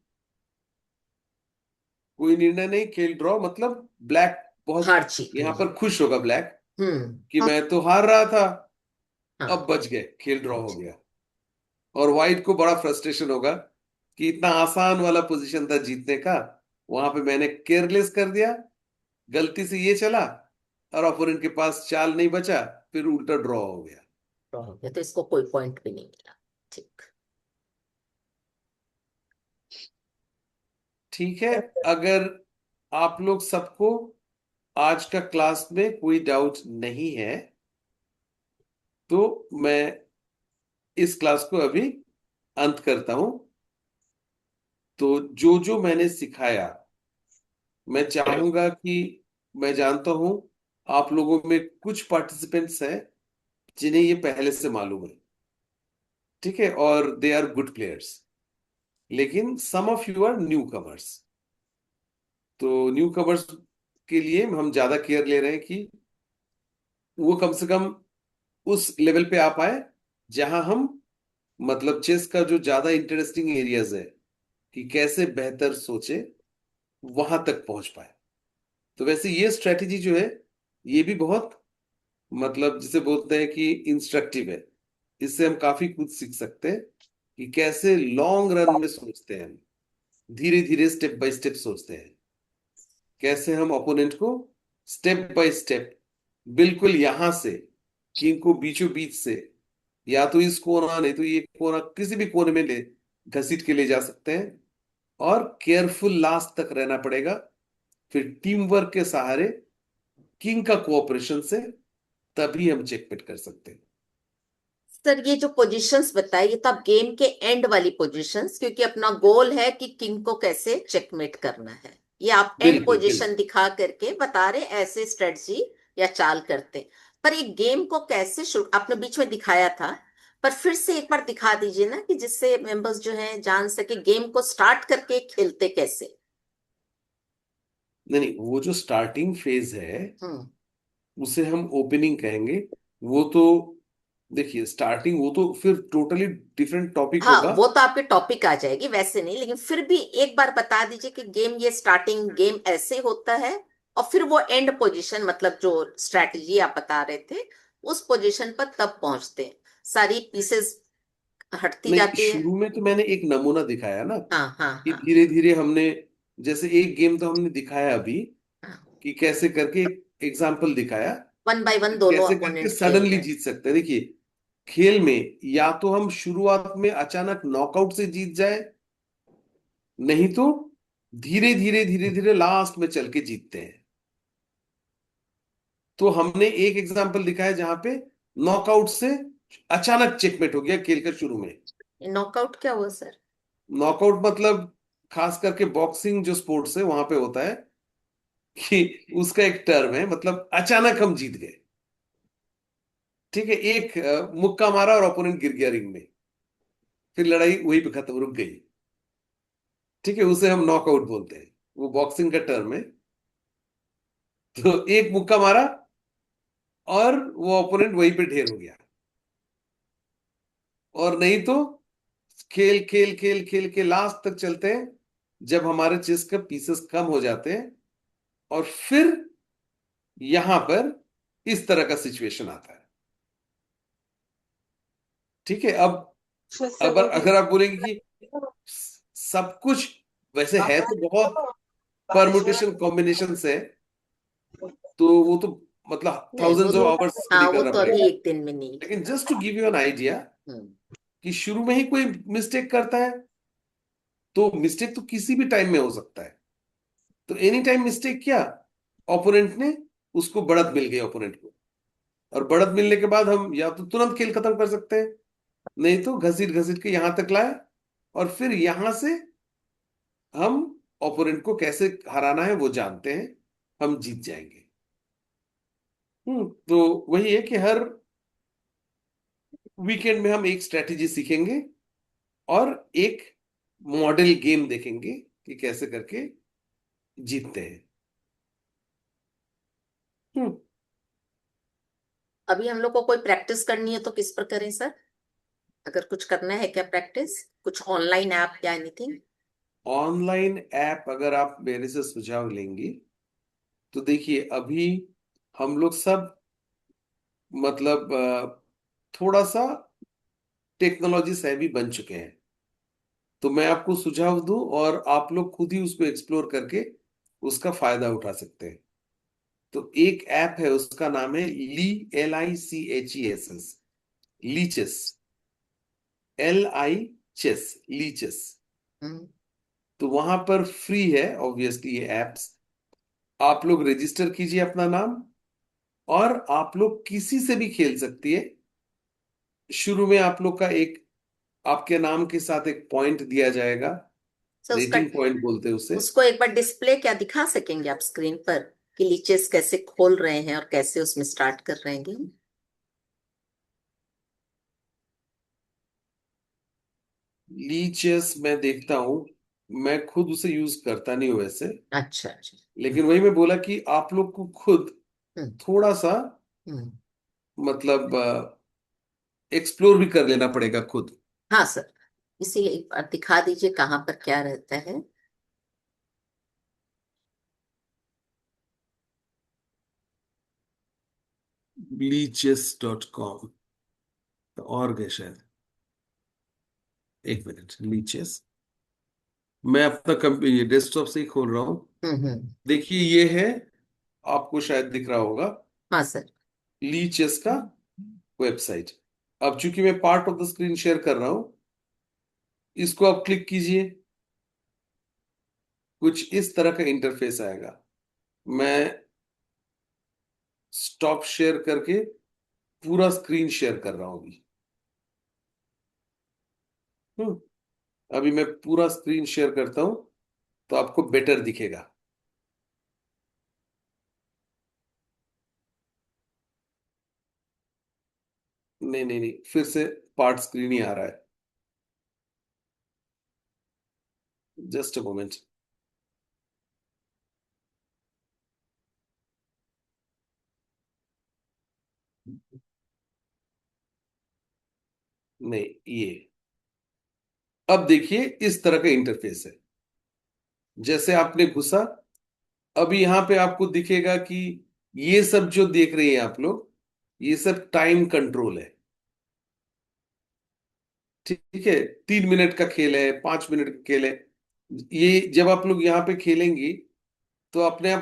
कोई निर्णय नहीं, खेल ड्रॉ। मतलब ब्लैक बहुत हार जीत यहां हुई है। पर खुश होगा ब्लैक हम्म कि मैं तो हार रहा था, अब हाँ, बच गए, खेल ड्रॉ हो गया। और व्हाइट को बड़ा फ्रस्ट्रेशन होगा कि इतना आसान वाला पोजीशन था जीतने का, वहां पे मैंने केयरलेस कर दिया, गलती से ये चला, और अपोनेंट के पास चाल नहीं बचा, फिर उल्टा ड्रॉ हो गया। ड्रॉ हो गया, तो इसको कोई पॉइंट भी नहीं मिला। ठीक। ठीक है, अगर आप लोग सबको आज का क्लास में कोई डाउट नहीं है तो मैं इस क्लास को अभी अंत करता हूं। तो जो जो मैंने सिखाया, मैं चाहूंगा कि, मैं जानता हूं आप लोगों में कुछ पार्टिसिपेंट्स हैं जिन्हें ये पहले से मालूम है, ठीक है, और दे आर गुड प्लेयर्स, लेकिन some of you are newcomers. तो न्यू कमर्स के लिए हम ज्यादा केयर ले रहे हैं कि वो कम से कम उस लेवल पे आ पाए जहां हम, मतलब चेस का जो ज्यादा इंटरेस्टिंग एरियाज है कि कैसे बेहतर सोचे, वहां तक पहुंच पाए। तो वैसे ये स्ट्रेटेजी जो है ये भी बहुत, मतलब जिसे बोलते हैं कि इंस्ट्रक्टिव है। इससे हम काफी कुछ सीख सकते हैं कि कैसे लॉन्ग रन में सोचते हैं, धीरे धीरे स्टेप बाय स्टेप सोचते हैं, कैसे हम ओपोनेंट को स्टेप बाय स्टेप, बिल्कुल यहां से किंग को बीचों बीच से, या तो इस कोना नहीं तो ये कोना, किसी भी कोने में ले घसीट के ले जा सकते हैं। और केयरफुल लास्ट तक रहना पड़ेगा, फिर टीम वर्क के सहारे, किंग का कोऑपरेशन से, तभी हम चेकमेट कर सकते हैं। सर ये जो पोजीशंस बताई ये तो आप गेम के एंड वाली पोजीशंस, क्योंकि अपना गोल है कि किंग को कैसे चेकमेट करना है, ये आप एंड बिल्कुल पोजीशन बिल्कुल। दिखा करके बता रहे ऐसे स्ट्रेटजी या चाल करते। पर ये गेम को कैसे शुरू आपने बीच में दिखाया था, पर फिर से एक बार दिखा दीजिए ना, कि जिससे मेंबर्स जो हैं जान सके गेम को स्टार्ट करके खेलते कैसे। नहीं नहीं, वो जो स्टार्टिंग फेज है हम्म उसे हम ओपनिंग कहेंगे। वो तो देखिए, स्टार्टिंग वो तो फिर टोटली डिफरेंट टॉपिक हाँ, होगा। वो तो आपके टॉपिक आ जाएगी, वैसे नहीं, लेकिन फिर भी एक बार बता दीजिए कि गेम, ये स्टार्टिंग गेम ऐसे होता है, और फिर वो एंड पोजीशन, मतलब जो स्ट्रैटेजी आप बता रहे थे उस पोजीशन पर तब पहुंचते हैं, सारी पीसेस हटती नहीं, जाती है। शुरू में तो मैंने एक नमूना दिखाया ना हाँ हाँ कि हाँ। धीरे धीरे हमने जैसे एक गेम तो हमने दिखाया अभी कि कैसे करके, एग्जाम्पल दिखाया 1 by 1 कि दोनों कैसे करके अपोनेंट खेल सडनली रहे हैं। जीत सकते हैं। देखिए, खेल में या तो हम शुरुआत में अचानक नॉकआउट से जीत जाए, नहीं तो धीरे धीरे धीरे धीरे लास्ट में चल के जीतते हैं। तो हमने एक एग्जाम्पल दिखाया जहां पे नॉकआउट से अचानक चेकमेट हो गया खेल का शुरू में। नॉकआउट क्या हुआ सर? नॉकआउट मतलब खास करके बॉक्सिंग जो स्पोर्ट्स है वहां पे होता है कि उसका एक टर्म है, मतलब अचानक हम जीत गए। ठीक है, एक मुक्का मारा और ओपोनेंट गिर गया रिंग में, फिर लड़ाई वहीं पे खत्म, रुक गई। ठीक है, उसे हम नॉकआउट बोलते हैं, वो बॉक्सिंग का टर्म है। तो एक मुक्का मारा और वो ओपोनेंट वहीं पे ढेर हो गया। और नहीं तो खेल खेल खेल खेल के लास्ट तक चलते हैं, जब हमारे चेस के पीसेस कम हो जाते हैं, और फिर यहां पर इस तरह का सिचुएशन आता है। ठीक है, अब अगर आप बोलेंगे कि सब कुछ वैसे है तो बहुत परमुटेशन कॉम्बिनेशन है, तो वो तो मतलब नहीं वो थाउजेंड्स ऑफ तो, आवर्स हाँ स्टडी वो करना तो अभी पड़ेगा। एक दिन में नहीं। लेकिन just to give you an idea hmm, कि शुरू में ही कोई मिस्टेक करता है, तो मिस्टेक तो किसी भी टाइम में हो सकता है। तो एनी टाइम मिस्टेक किया, ओपोनेंट ने, उसको बढ़त मिल गई ओपोनेंट को, और बढ़त मिलने के बाद हम या तो तुरंत खेल खत्म कर सकते हैं, नहीं तो घसीट घसीट के यहां तक लाए, और फिर यहां से हम ओपोनेंट को कैसे हराना है वो जानते हैं, हम जीत जाएंगे। तो वही है कि हर वीकेंड में हम एक स्ट्रेटेजी सीखेंगे और एक मॉडल गेम देखेंगे कि कैसे करके जीतते हैं। हम्म अभी हम लोग को कोई प्रैक्टिस करनी है तो किस पर करें सर? अगर कुछ करना है क्या प्रैक्टिस, कुछ ऑनलाइन ऐप या एनीथिंग? ऑनलाइन ऐप अगर आप मेरे से सुझाव लेंगे तो देखिए, अभी हम लोग सब मतलब थोड़ा सा टेक्नोलॉजी सेवी बन चुके हैं। तो मैं आपको सुझाव दूं और आप लोग खुद ही उसको एक्सप्लोर करके उसका फायदा उठा सकते हैं। तो एक ऐप है, उसका नाम है LICHESS, Lichess, LI chess, Lichess. हम्म, तो वहां पर फ्री है ऑब्वियसली ये एप्स। आप लोग रजिस्टर कीजिए अपना नाम, और आप लोग किसी से भी खेल सकती है। शुरू में आप लोग का एक, आपके नाम के साथ एक पॉइंट दिया जाएगा, सर उसका, रेटिंग पॉइंट बोलते हैं उसे। उसको एक बार डिस्प्ले क्या दिखा सकेंगे आप स्क्रीन पर कि लीचेस कैसे खोल रहे हैं और कैसे उसमें स्टार्ट कर रहे हैं गेम? लीचेस मैं देखता हूं, मैं खुद उसे यूज करता नहीं हूं वैसे। अच्छा अच्छा। लेकिन वही मैं बोला कि आप लोग को खुद हम्म थोड़ा सा हम्म, मतलब एक्सप्लोर भी कर लेना पड़ेगा खुद। हाँ सर, इसीलिए एक बार दिखा दीजिए कहाँ पर क्या रहता है। लीचेस.com, और गए शायद, एक मिनट, लीचेस। मैं अपना कंप्यूटर डेस्कटॉप से ही खोल रहा हूँ। हम्म, देखिए ये है, आपको शायद दिख रहा होगा, हाँ सर। लीचेस का वेबसाइट। अब चूंकि मैं part of the screen share कर रहा हूं, इसको आप क्लिक कीजिए, कुछ इस तरह का इंटरफेस आएगा। मैं स्टॉप शेयर करके पूरा स्क्रीन शेयर कर रहा हूं अभी। अभी मैं पूरा स्क्रीन शेयर करता हूं, तो आपको बेटर दिखेगा। नहीं नहीं नहीं, फिर से पार्ट स्क्रीन ही आ रहा है, जस्ट अ मोमेंट। नहीं, ये अब देखिए इस तरह का इंटरफेस है। जैसे आपने घुसा, अभी यहां पे आपको दिखेगा कि ये सब जो देख रहे हैं आप लोग, ये सब टाइम कंट्रोल है। ठीक है, 3 मिनट का खेल है, 5 मिनट का खेल है, ये जब आप लोग यहाँ पे खेलेंगी तो अपने आप